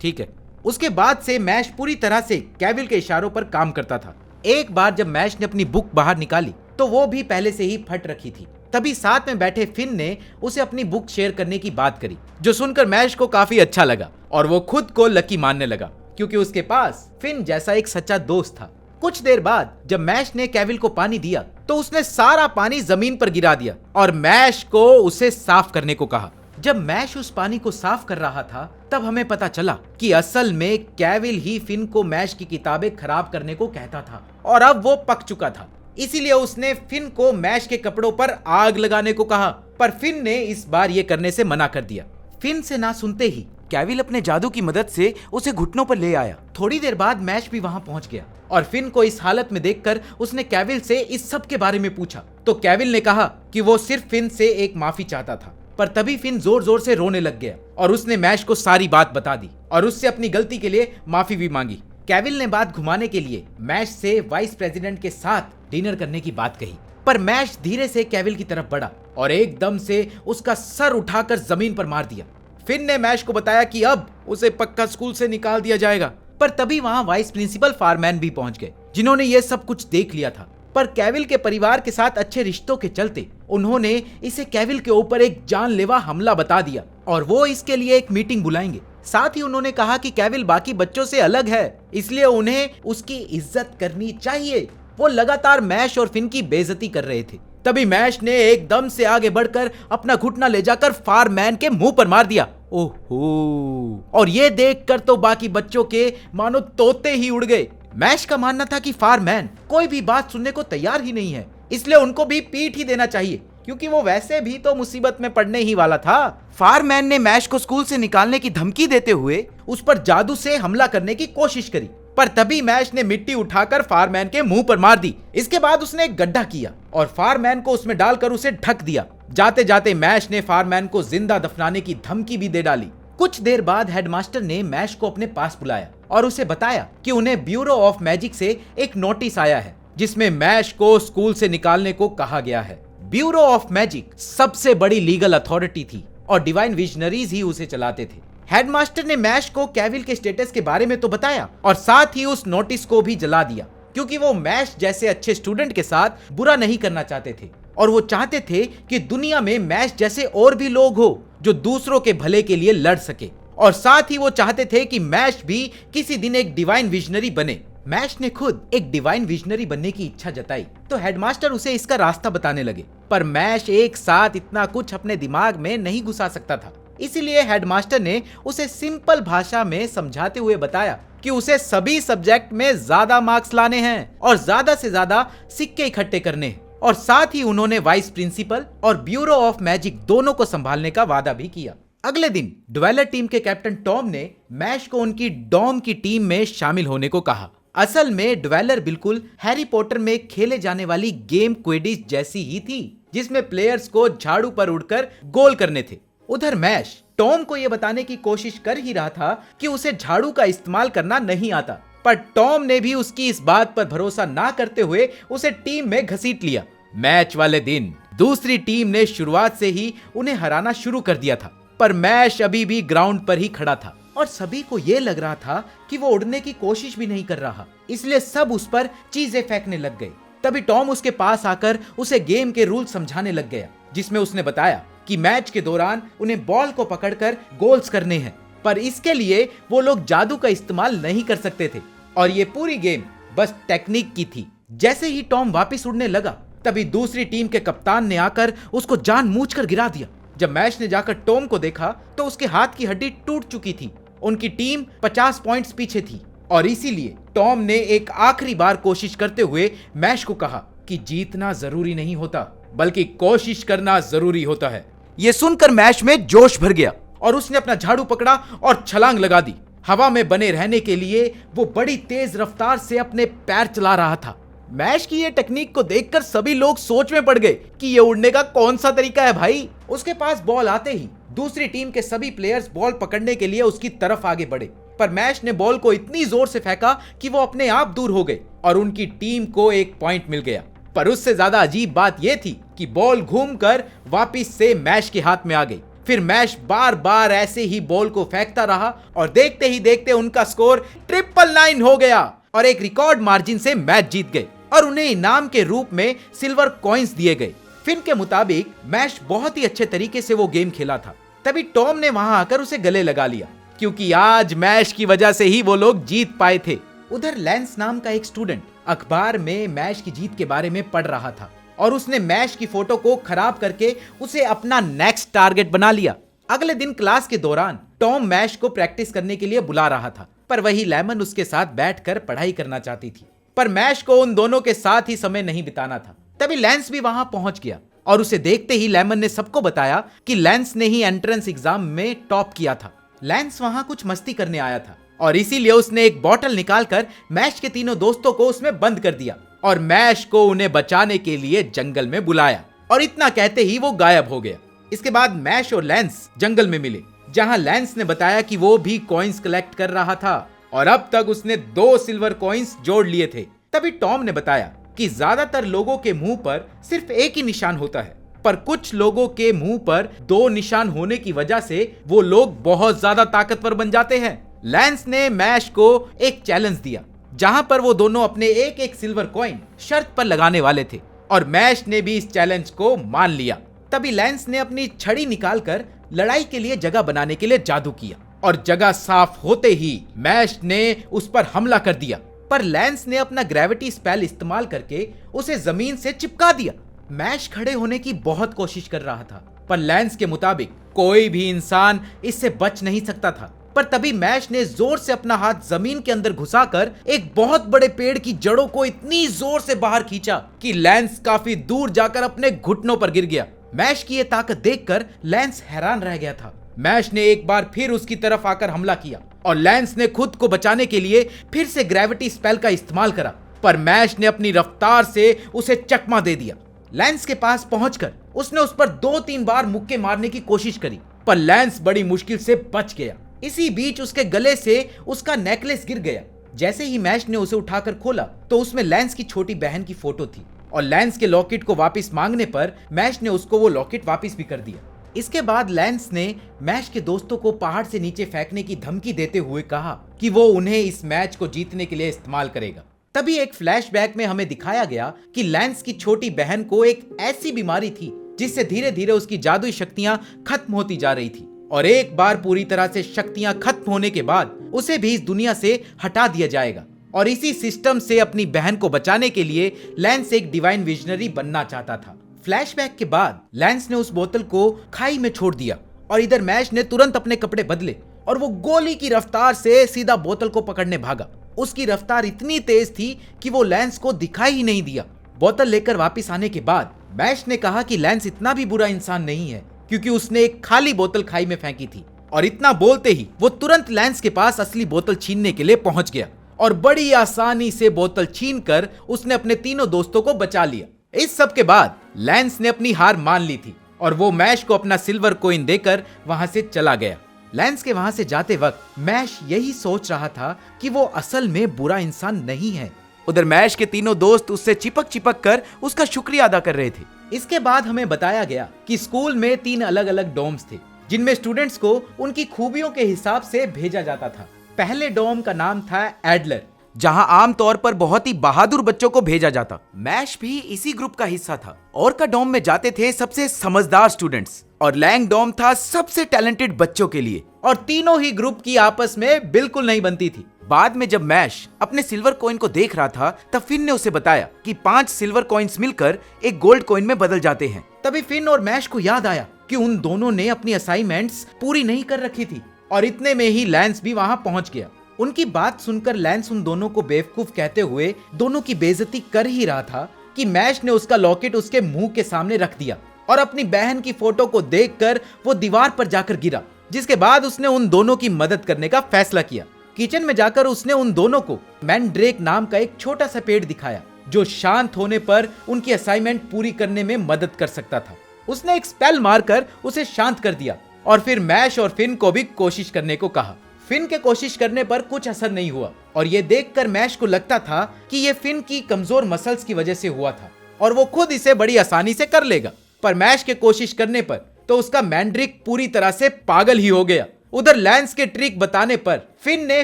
S1: ठीक है। उसके बाद से मैश पूरी तरह से केविल के इशारों पर काम करता था। एक बार जब मैश ने अपनी बुक बाहर निकाली तो वो भी पहले से ही फट रखी थी। तभी साथ में बैठे फिन ने उसे अपनी बुक शेयर करने की बात करी, जो सुनकर मैश को काफी अच्छा लगा और वो खुद को लकी मानने लगा, क्योंकि उसके पास फिन जैसा एक सच्चा दोस्त था। कुछ देर बाद जब मैश ने केविल को पानी दिया तो उसने सारा पानी जमीन पर गिरा दिया और मैश को उसे साफ करने को कहा। जब मैश उस पानी को साफ कर रहा था तब हमें पता चला कि असल में केविल ही फिन को मैश की किताबें खराब करने को कहता था और अब वो पक चुका था। इसीलिए उसने फिन को मैश के कपड़ों पर आग लगाने को कहा, पर फिन ने इस बार ये करने से मना कर दिया। फिन से ना सुनते ही केविल अपने जादू की मदद से उसे घुटनों पर ले आया। थोड़ी देर बाद मैश भी वहां पहुंच गया और फिन को इस हालत में देखकर उसने केविल से इस सब के बारे में पूछा तो केविल ने कहा कि वो सिर्फ फिन से एक माफी चाहता था। पर तभी फिन जोर जोर से रोने लग गया और उसने मैश को सारी बात बता दी और उससे अपनी गलती के लिए माफी भी मांगी। केविल ने बात घुमाने के लिए मैश से वाइस प्रेसिडेंट के साथ डिनर करने की बात कही, पर मैश धीरे से केविल की तरफ बढ़ा और एकदम से उसका सर उठाकर जमीन पर मार दिया। फिन ने मैश को बताया कि अब उसे पक्का स्कूल से निकाल दिया जाएगा, पर तभी वहां वाइस प्रिंसिपल फारमैन भी पहुंच गए, जिन्होंने ये सब कुछ देख लिया था। पर केविल के परिवार के साथ अच्छे रिश्तों के चलते उन्होंने इसे केविल के ऊपर एक जानलेवा हमला बता दिया और वो इसके लिए एक मीटिंग बुलाएंगे। साथ ही उन्होंने कहा कि केविल बाकी बच्चों से अलग है, इसलिए उन्हें उसकी इज्जत करनी चाहिए। वो लगातार मैश और फिन की बेइज्जती कर रहे थे। तभी मैश ने एकदम से आगे बढ़कर अपना घुटना ले जाकर फारमैन के मुंह पर मार दिया। ओहो! और ये देखकर तो बाकी बच्चों के मानो तोते ही उड़ गए। मैश का मानना था कि फारमैन कोई भी बात सुनने को तैयार ही नहीं है, इसलिए उनको भी पीट ही देना चाहिए, क्योंकि वो वैसे भी तो मुसीबत में पड़ने ही वाला था। फारमैन ने मैश को स्कूल से निकालने की धमकी देते हुए उस पर जादू से हमला करने की कोशिश करी, पर तभी मैश ने मिट्टी उठाकर फारमैन के मुंह पर मार दी। इसके बाद उसने एक गड्ढा किया और फारमैन को उसमें डालकर उसे ढक दिया। जाते जाते मैश ने फारमैन को जिंदा दफनाने की धमकी भी दे डाली। कुछ देर बाद हेडमास्टर ने मैश को अपने पास बुलाया और उसे बताया कि उन्हें ब्यूरो ऑफ मैजिक से एक नोटिस आया है, जिसमें मैश को स्कूल से निकालने को कहा गया है। ब्यूरो ऑफ मैजिक सबसे बड़ी लीगल अथॉरिटी थी और डिवाइन विजनरीज ही उसे चलाते थे। हेडमास्टर ने मैश को केविल के स्टेटस के बारे में तो बताया और साथ ही उस नोटिस को भी जला दिया, क्योंकि वो मैश जैसे अच्छे स्टूडेंट के साथ बुरा नहीं करना चाहते थे और वो चाहते थे कि दुनिया में मैश जैसे और भी लोग हो जो दूसरों के भले के लिए लड़ सके, और साथ ही वो चाहते थे कि मैश भी किसी दिन एक डिवाइन विजनरी बने। मैश ने खुद एक डिवाइन विजनरी बनने की इच्छा जताई तो हेडमास्टर उसे इसका रास्ता बताने लगे, पर मैश एक साथ इतना कुछ अपने दिमाग में नहीं घुसा सकता था। इसीलिए हेडमास्टर ने उसे सिंपल भाषा में समझाते हुए बताया कि उसे सभी सब्जेक्ट में ज्यादा मार्क्स लाने हैं और ज्यादा से ज्यादा सिक्के इकट्ठे करने हैं, और साथ ही उन्होंने वाइस प्रिंसिपल और ब्यूरो ऑफ मैजिक दोनों को संभालने का वादा भी किया। अगले दिन ड्वेलर टीम के कैप्टन टॉम ने मैश को उनकी डॉम की टीम में शामिल होने को कहा। असल में ड्वेलर बिल्कुल हैरी पॉटर में खेले जाने वाली गेम क्विडिच जैसी ही थी। जिसमें प्लेयर्स को झाड़ू पर उड़कर गोल करने थे। उधर मैश टॉम को यह बताने की कोशिश कर ही रहा था कि उसे झाड़ू का इस्तेमाल करना नहीं आता, पर टॉम ने भी उसकी इस बात पर भरोसा ना करते हुए उसे टीम में घसीट लिया। मैच वाले दिन दूसरी टीम ने शुरुआत से ही उन्हें हराना शुरू कर दिया था, पर मैश अभी भी ग्राउंड पर ही खड़ा था और सभी को यह लग रहा था कि वो उड़ने की कोशिश भी नहीं कर रहा, इसलिए सब उस पर चीजें फेंकने लग गए। तभी टॉम उसके पास आकर उसे गेम के रूल समझाने लग गया, जिसमें उसने बताया कि मैच के दौरान उन्हें बॉल को पकड़कर गोल्स करने हैं, पर इसके लिए वो लोग जादू का इस्तेमाल नहीं कर सकते थे और ये पूरी गेम बस टेक्निक की थी। जैसे ही टॉम वापस उड़ने लगा, तभी दूसरी टीम के कप्तान ने आकर उसको जानबूझकर गिरा दिया। जब मैच ने जाकर टॉम को देखा तो उसके हाथ की हड्डी टूट चुकी थी। उनकी टीम 50 पॉइंट्स पीछे थी और इसीलिए टॉम ने एक आखिरी बार कोशिश करते हुए मैच को कहा कि जीतना जरूरी नहीं होता, बल्कि कोशिश करना जरूरी होता है। यह सुनकर मैच में जोश भर गया और उसने अपना झाड़ू पकड़ा और छलांग लगा दी। हवा में बने रहने के लिए वो बड़ी तेज रफ्तार से अपने पैर चला रहा था। मैच की ये टेक्निक को देखकर सभी लोग सोच में पड़ गए कि ये उड़ने का कौन सा तरीका है भाई। उसके पास बॉल आते ही दूसरी टीम के सभी प्लेयर्स बॉल पकड़ने के लिए उसकी तरफ आगे बढ़े, पर मैच ने बॉल को इतनी जोर से फेंका कि वो अपने आप दूर हो गए और उनकी टीम को एक पॉइंट मिल गया। पर उससे ज्यादा अजीब बात यह थी कि बॉल घूमकर वापिस से मैच के हाथ में आ गई। फिर मैच बार बार ऐसे ही बॉल को फेंकता रहा और देखते ही देखते उनका स्कोर 999 हो गया और एक रिकॉर्ड मार्जिन से मैच जीत गए और उन्हें इनाम के रूप में सिल्वर कॉइंस दिए गए। फिन के मुताबिक मैच बहुत ही अच्छे तरीके से वो गेम खेला था। तभी टॉम ने वहां आकर उसे गले लगा लिया, क्योंकि आज मैच की वजह से ही वो लोग जीत पाए थे। उधर लैंस नाम का एक स्टूडेंट अखबार में मैच की जीत के बारे में पढ़ रहा था और उसने मैच की फोटो को खराब करके उसे अपना नेक्स्ट टारगेट बना लिया। अगले दिन क्लास के दौरान टॉम मैच को प्रैक्टिस करने के लिए बुला रहा था, पर वही लेमन उसके साथ बैठकर पढ़ाई करना चाहती थी, पर मैच को उन दोनों के साथ ही समय नहीं बिताना था। तभी लैंस भी वहां पहुंच गया और उसे देखते ही लेमन ने सबको बताया कि लैंस ने ही एंट्रेंस एग्जाम में टॉप किया था। लैंस वहां कुछ मस्ती करने आया था और इसीलिए उसने एक बॉटल निकालकर मैच के तीनों दोस्तों को उसमें बंद कर दिया और मैच को उन्हें बचाने के लिए जंगल में बुलाया और इतना कहते ही वो गायब हो गया। इसके बाद मैच और लैंस जंगल में मिले, जहां लैंस ने बताया कि वो भी कॉइंस कलेक्ट कर रहा था और अब तक उसने 2 सिल्वर कॉइंस जोड़ लिए थे। तभी टॉम ने बताया कि ज्यादातर लोगों के मुंह पर सिर्फ एक ही निशान होता है, पर कुछ लोगों के मुंह पर 2 निशान होने की वजह से वो लोग बहुत ज्यादा ताकतवर बन जाते हैं। लैंस ने मैच को एक चैलेंज दिया, जहां पर वो दोनों अपने एक एक सिल्वर कॉइन शर्त पर लगाने वाले थे और मैच ने भी इस चैलेंज को मान लिया। तभी लैंस ने अपनी छड़ी निकालकर लड़ाई के लिए जगह बनाने के लिए जादू किया और जगह साफ होते ही मैच ने उस पर हमला कर दिया, पर लैंस ने अपना ग्रेविटी स्पेल इस्तेमाल करके उसे जमीन से चिपका दिया। मैच खड़े होने की बहुत कोशिश कर रहा था, पर लैंस के मुताबिक कोई भी इंसान इससे बच नहीं सकता था। पर तभी मैच ने जोर से अपना हाथ जमीन के अंदर घुसाकर एक बहुत बड़े पेड़ की जड़ों को इतनी जोर से बाहर खींचा कि लैंस काफी दूर जाकर अपने घुटनों पर गिर गया। मैच की ये ताकत देखकर लैंस हैरान रह गया था। मैच ने एक बार फिर उसकी तरफ आकर हमला किया और लैंस ने खुद को बचाने के लिए फिर से ग्रेविटी स्पेल का इस्तेमाल करा, पर मैच ने अपनी रफ्तार से उसे चकमा दे दिया। लैंस के पास पहुंचकर उसने उस पर 2-3 बार मुक्के मारने की कोशिश करी, पर लैंस बड़ी मुश्किल से बच गया। इसी बीच उसके गले से उसका नेकलेस गिर गया। जैसे ही मैच ने उसे उठाकर खोला तो उसमें लैंस की छोटी बहन की फोटो थी और लैंस के लॉकेट को वापस मांगने पर मैच ने उसको वो लॉकेट वापस भी कर दिया। इसके बाद लैंस ने मैच के दोस्तों को पहाड़ से नीचे फेंकने की धमकी देते हुए कहा कि वो उन्हें इस मैच को जीतने के लिए इस्तेमाल करेगा। तभी एक फ्लैशबैक में हमें दिखाया गया कि लैंस की छोटी बहन को एक ऐसी बीमारी थी जिससे धीरे धीरे उसकी जादुई शक्तियां खत्म होती जा रही थी और एक बार पूरी तरह से शक्तियां खत्म होने के बाद उसे भी इस दुनिया से हटा दिया जाएगा। और इसी सिस्टम से अपनी बहन को बचाने के लिए लैंस एक डिवाइन विजनरी बनना चाहता था। फ्लैशबैक के बाद लैंस ने उस बोतल को खाई में छोड़ दिया और इधर मैच ने तुरंत अपने कपड़े बदले और वो गोली की रफ्तार से सीधा बोतल को पकड़ने भागा। उसकी रफ्तार इतनी तेज थी कि वो लैंस को दिखाई ही नहीं दिया। बोतल लेकर वापस आने के बाद मैच ने कहा कि लैंस इतना भी बुरा इंसान नहीं है, क्योंकि उसने एक खाली बोतल खाई में फेंकी थी। और इतना बोलते ही वो तुरंत लैंस के पास असली बोतल छीनने के लिए पहुंच गया और बड़ी आसानी से बोतल छीनकर उसने अपने तीनों दोस्तों को बचा लिया। इस सब के बाद लैंस ने अपनी हार मान ली थी और वो मैश को अपना सिल्वर कॉइन देकर वहां से चला गया। लैंस के वहां से जाते वक्त मैश यही सोच रहा था कि वो असल में बुरा इंसान नहीं है। उधर मैश के तीनों दोस्त उससे चिपक चिपक कर उसका शुक्रिया अदा कर रहे थे। इसके बाद हमें बताया गया कि स्कूल में 3 अलग अलग डोम्स थे जिनमें स्टूडेंट्स को उनकी खूबियों के हिसाब से भेजा जाता था। पहले डोम का नाम था एडलर, जहां आमतौर पर बहुत ही बहादुर बच्चों को भेजा जाता। मैश भी इसी ग्रुप का हिस्सा था। और का डोम में जाते थे सबसे समझदार स्टूडेंट्स और लैंग डोम था सबसे टैलेंटेड बच्चों के लिए। और तीनों ही ग्रुप की आपस में बिल्कुल नहीं बनती थी। बाद में जब मैश अपने सिल्वर कॉइन को देख रहा था तब फिन ने उसे बताया कि 5 सिल्वर कॉइन्स मिलकर एक गोल्ड कॉइन में बदल जाते हैं। तभी फिन और मैश को याद आया कि उन दोनों ने अपनी असाइनमेंट्स पूरी नहीं कर रखी थी और इतने में ही लैंस भी वहां पहुंच गया। उनकी बात सुनकर लैंस उन दोनों को बेवकूफ कहते हुए दोनों की बेइज्जती कर ही रहा था कि मैश ने उसका लॉकेट उसके मुंह के सामने रख दिया और अपनी बहन की फोटो को देखकर वो दीवार पर जाकर गिरा, जिसके बाद उसने उन दोनों की मदद करने का फैसला किया। किचन में जाकर उसने उन दोनों को मैंड्रेक नाम का एक छोटा सा पेड़ दिखाया जो शांत होने पर उनकी असाइनमेंट पूरी करने में मदद कर सकता था। उसने एक स्पेल मारकर उसे शांत कर दिया और फिर मैश और फिन को भी कोशिश करने को कहा। फिन के कोशिश करने पर कुछ असर नहीं हुआ और ये देखकर मैश को लगता था कि ये फिन की कमजोर मसल्स की वजह से हुआ था और वो खुद इसे बड़ी आसानी से कर लेगा। पर मैश के कोशिश करने पर तो उसका मैंड्रिक पूरी तरह से पागल ही हो गया। उधर लैंस के ट्रिक बताने पर फिन ने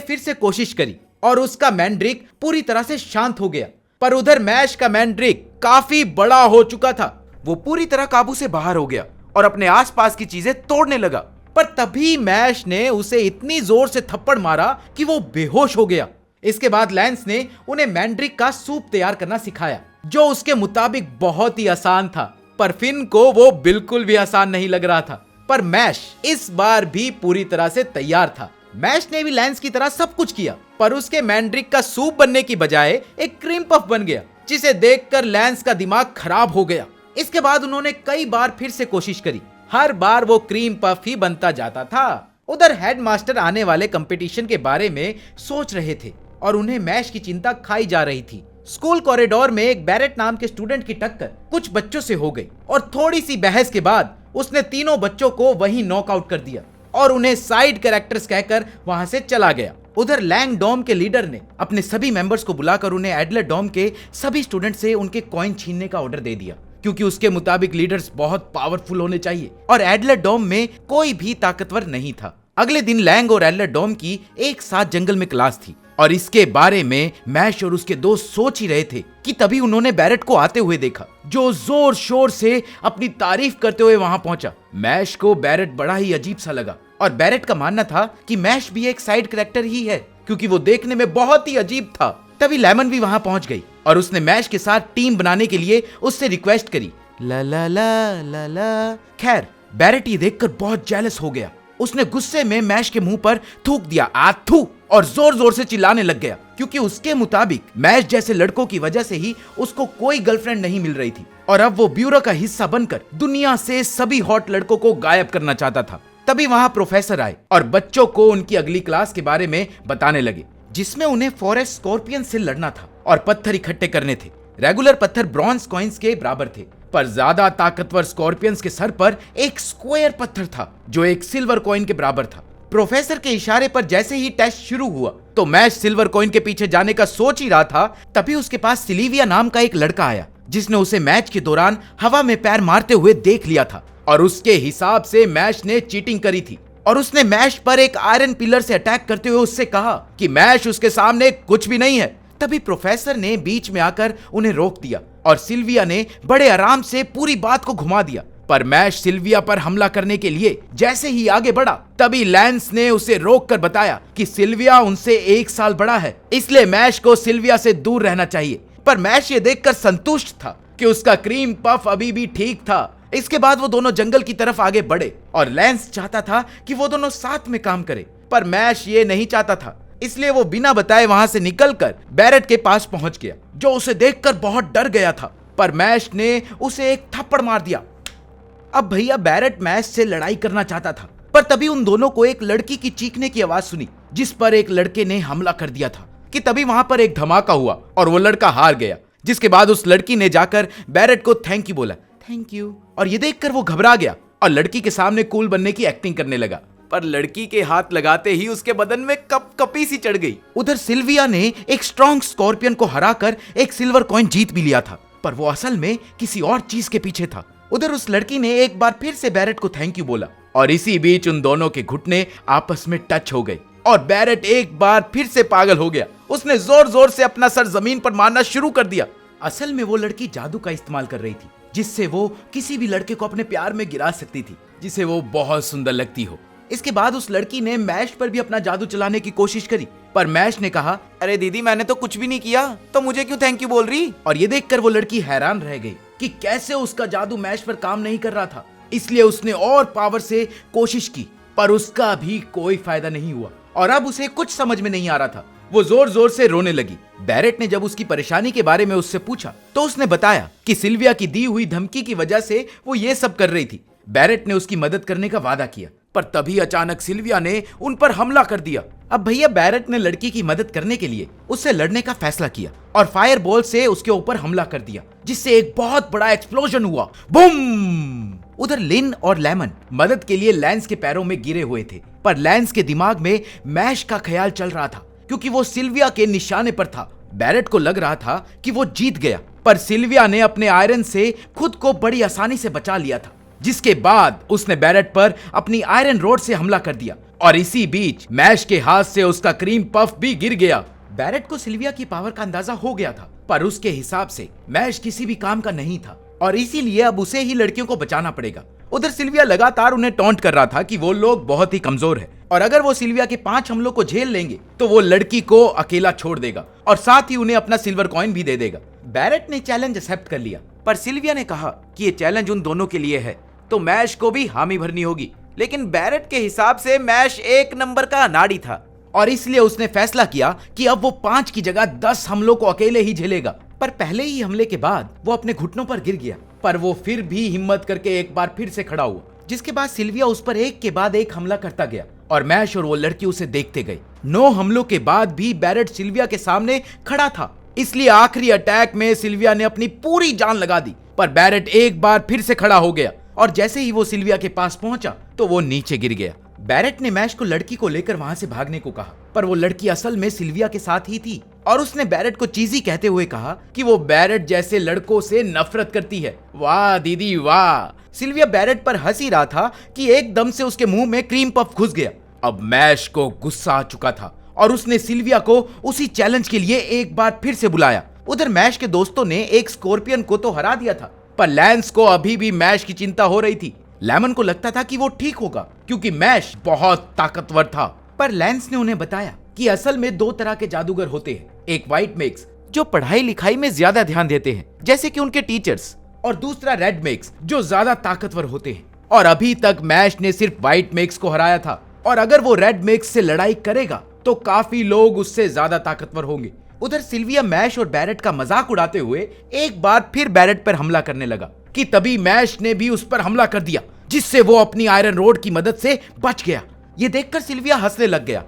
S1: फिर से कोशिश करी और उसका मैंड्रिक पूरी तरह से शांत हो गया। पर उधर मैश का मैंड्रिक काफी बड़ा हो चुका था। वो पूरी तरह काबू से बाहर हो गया और अपने आसपास की चीजें तोड़ने लगा। पर तभी मैश ने उसे इतनी जोर से थप्पड़ मारा कि वो बेहोश हो गया। इसके बाद लैंस ने उन्हें मैंड्रिक का सूप तैयार करना सिखाया जो उसके मुताबिक बहुत ही आसान था। पर फिन को वो बिल्कुल भी आसान नहीं लग रहा था। पर मैश इस बार भी पूरी तरह से तैयार था। मैश ने भी लैंस की तरह सब कुछ किया पर उसके मैंड्रिक का सूप बनने की बजाय एक क्रीम पफ बन गया, जिसे देखकर लैंस का दिमाग खराब हो गया। इसके बाद उन्होंने कई बार फिर से कोशिश करी। हर बार वो क्रीम पफ ही बनता जाता था। उधर हेडमास्टर आने वाले कंपटीशन के बारे में सोच रहे थे और उन्हें मैश की चिंता खाई जा रही थी। स्कूल कॉरिडोर में एक बैरेट नाम के स्टूडेंट की टक्कर कुछ बच्चों से हो गई और थोड़ी सी बहस के बाद उसने तीनों बच्चों को वहीं नॉकआउट कर दिया और उन्हें साइड कैरेक्टर्स कहकर वहां से चला गया। उधर लैंग डोम के लीडर ने अपने सभी मेंबर्स को बुलाकर उन्हें एडलर डोम के सभी स्टूडेंट से उनके कॉइन छीनने का ऑर्डर दे दिया, क्योंकि उसके मुताबिक लीडर्स बहुत पावरफुल होने चाहिए और एडलर डोम में कोई भी ताकतवर नहीं था। अगले दिन लैंग और एडलर डोम की एक साथ जंगल में क्लास थी और इसके बारे में मैश और उसके दोस्त सोच ही रहे थे कि तभी उन्होंने बैरेट को आते हुए देखा, जो जोर शोर से अपनी तारीफ करते हुए वहां पहुंचा। मैश को बैरेट बड़ा ही अजीब सा लगा और बैरेट का मानना था कि मैश भी एक साइड कैरेक्टर ही है, क्योंकि वो देखने में बहुत ही अजीब था। तभी लेमन भी वहां पहुंच गई और उसने मैश के साथ टीम बनाने के लिए उससे रिक्वेस्ट करी। ला ला ला ला ला। खैर, बैरेट ये देखकर बहुत जेलस हो गया। उसने गुस्से में मैश के मुंह पर थूक दिया, आथू, और जोर जोर से चिल्लाने लग गया, क्योंकि उसके मुताबिक मैश जैसे लड़कों की वजह से ही उसको कोई गर्लफ्रेंड नहीं मिल रही थी और अब वो ब्यूरो का हिस्सा बनकर दुनिया से सभी हॉट लड़कों को गायब करना चाहता था। तभी वहां प्रोफेसर आए और बच्चों को उनकी अगली क्लास के बारे में बताने लगे, जिसमें उन्हें फॉरेस्ट स्कॉर्पियन से लड़ना था और पत्थर इकट्ठे करने थे। रेगुलर पत्थर ब्रॉन्ज कॉइन्स के बराबर थे, पर ज्यादा ताकतवर स्कॉर्पियंस के सर पर एक स्क्वायर पत्थर था जो एक सिल्वर कॉइन के बराबर था। प्रोफेसर के इशारे पर जैसे ही टेस्ट शुरू हुआ तो मैश सिल्वर कॉइन के पीछे जाने का सोच ही रहा था, तभी उसके पास सिलीविया नाम का एक लड़का आया जिसने उसे मैच के दौरान हवा में पैर मारते हुए देख लिया था और उसके हिसाब से मैश ने चीटिंग करी थी और उसने मैश पर एक आयरन पिलर से अटैक करते हुए उससे कहा कि मैश उसके सामने कुछ भी नहीं है। तभी प्रोफेसर ने बीच में आकर उन्हें रोक दिया और सिल्विया ने बड़े आराम से पूरी बात को घुमा दिया। पर मैश सिल्विया पर हमला करने के लिए जैसे ही आगे बढ़ा, तभी लैंस ने उसे रोककर बताया कि सिल्विया उनसे 1 साल बड़ा है, इसलिए मैश को सिल्विया से दूर रहना चाहिए। पर मैश ये देखकर संतुष्ट था कि उसका क्रीम पफ अभी भी ठीक था। इसके बाद वो दोनों जंगल की तरफ आगे बढ़े और लैंस चाहता था कि वो दोनों साथ में काम करें, पर मैश ये नहीं चाहता था, इसलिए वो बिना बताए वहां से निकलकर बैरेट के पास पहुंच गया, जो उसे देखकर बहुत डर गया था। पर मैश ने उसे एक थप्पड़ मार दिया। अब भैया बैरेट मैश से लड़ाई करना चाहता था, पर तभी उन दोनों को एक लड़की की चीखने की आवाज सुनी, जिस पर एक लड़के ने हमला कर दिया था कि तभी वहां पर एक धमाका हुआ और वो लड़का हार गया। जिसके बाद उस लड़की ने जाकर बैरेट को थैंक यू बोला, थैंक यू। और ये देखकर वो घबरा गया और लड़की के सामने कूल बनने की एक्टिंग करने लगा। पर लड़की के हाथ लगाते ही उसके बदन में कपकपी सी चढ़ गई। उधर सिल्विया ने एक स्ट्रॉन्ग स्कॉर्पियन को हराकर एक सिल्वर कॉइन जीत भी लिया था, पर वो असल में किसी और चीज के पीछे था। उधर उस लड़की ने एक बार फिर से बैरेट को थैंक यू बोला और इसी बीच उन दोनों के घुटने आपस में टच हो गए और बैरेट एक बार फिर से पागल हो गया। उसने जोर जोर से अपना सर जमीन पर मारना शुरू कर दिया। असल में वो लड़की जादू का इस्तेमाल कर रही थी, जिससे वो किसी भी लड़के को अपने प्यार में गिरा सकती थी, जिसे वो बहुत सुंदर लगती हो। इसके बाद उस लड़की ने मैश पर भी अपना जादू चलाने की कोशिश करी, पर मैश ने कहा, अरे दीदी मैंने तो कुछ भी नहीं किया, तो मुझे क्यों थैंक यू बोल रही। और ये देखकर वो लड़की हैरान रह गई कि कैसे उसका जादू मैश पर काम नहीं कर रहा था। इसलिए उसने और पावर से कोशिश की, पर उसका भी कोई फायदा नहीं हुआ और अब उसे कुछ समझ में नहीं आ रहा था। वो जोर जोर से रोने लगी। बैरेट ने जब उसकी परेशानी के बारे में उससे पूछा तो उसने बताया कि सिल्विया की दी हुई धमकी की वजह से वो ये सब कर रही थी। बैरेट ने उसकी मदद करने का वादा किया, पर तभी अचानक सिल्विया ने उन पर हमला कर दिया। अब भैया बैरेट ने लड़की की मदद करने के लिए उससे लड़ने का फैसला किया और फायर बॉल से उसके ऊपर हमला कर दिया, जिससे एक बहुत बड़ा एक्सप्लोजन हुआ। बूम! उधर लिन और लेमन मदद के लिए लैंस के पैरों में गिरे हुए थे, पर लैंस के दिमाग में मैश का ख्याल चल रहा था क्योंकि वो सिल्विया के निशाने पर था। बैरेट को लग रहा था कि वो जीत गया, पर सिल्विया ने अपने आयरन से खुद को बड़ी आसानी से बचा लिया था, जिसके बाद उसने बैरेट पर अपनी आयरन रोड से हमला कर दिया और इसी बीच मैश के हाथ से उसका क्रीम पफ भी गिर गया। बैरेट को सिल्विया की पावर का अंदाजा हो गया था, पर उसके हिसाब से मैश किसी भी काम का नहीं था और इसीलिए अब उसे ही लड़कियों को बचाना पड़ेगा। उधर सिल्विया लगातार उन्हें टॉन्ट कर रहा था कि वो लोग बहुत ही कमजोर है और अगर वो सिल्विया के 5 हमलों को झेल लेंगे तो वो लड़की को अकेला छोड़ देगा और साथ ही उन्हें अपना सिल्वर कॉइन भी दे देगा। बैरेट ने चैलेंज एक्सेप्ट कर लिया, पर सिल्विया ने कहा कि ये चैलेंज उन दोनों के लिए है, तो मैश को भी हामी भरनी होगी। लेकिन बैरेट के हिसाब से मैश 1 नंबर का अनाड़ी था और इसलिए उसने फैसला किया कि अब वो 5 की जगह 10 हमलों को अकेले ही झेलेगा। पर पहले ही हमले के बाद वो अपने घुटनों पर गिर गया, पर वो फिर भी हिम्मत करके एक बार फिर से खड़ा हुआ, जिसके बाद सिल्विया उस पर एक के बाद एक हमला करता गया और मैश और वो लड़की उसे देखते गए। 9 हमलों के बाद भी बैरेट सिल्विया के सामने खड़ा था, इसलिए आखिरी अटैक में सिल्विया ने अपनी पूरी जान लगा दी, पर बैरेट एक बार फिर से खड़ा हो गया और जैसे ही वो सिल्विया के पास पहुंचा तो वो नीचे गिर गया। बैरेट ने मैश को लड़की को लेकर वहां से भागने को कहा, पर वो लड़की असल में सिल्विया के साथ ही थी और उसने बैरेट को चीजी कहते हुए कहा कि वो बैरेट जैसे लड़कों से नफरत करती है। वाह दीदी वाह! सिल्विया बैरेट पर हंस ही रहा था कि एकदम से उसके मुंह में क्रीम पफ घुस गया। अब मैश को गुस्सा आ चुका था और उसने सिल्विया को उसी चैलेंज के लिए एक बार फिर से बुलाया। उधर मैश के दोस्तों ने एक स्कॉर्पियन को तो हरा दिया था, पर लैंस को अभी भी मैश की चिंता हो रही थी। लेमन को लगता था कि वो ठीक होगा क्योंकि मैश बहुत ताकतवर था, पर लैंस ने उन्हें बताया कि असल में 2 तरह के जादूगर होते हैं, एक व्हाइट मेक्स जो पढ़ाई लिखाई में ज्यादा ध्यान देते हैं जैसे कि उनके टीचर्स, और दूसरा रेड मेक्स जो ज्यादा ताकतवर होते हैं। और अभी तक मैश ने सिर्फ व्हाइट मेक्स को हराया था और अगर वो रेड मेक्स से लड़ाई करेगा तो काफी लोग उससे ज्यादा ताकतवर होंगे। उधर सिल्विया मैश और बैरेट का मजाक उड़ाते हुए एक बार फिर बैरेट पर हमला करने लगा कि तभी मैश ने भी उस पर हमला कर दिया, जिससे वो अपनी आयरन रोड की मदद से बच गया। ये देखकर सिल्विया हंसने लग गया।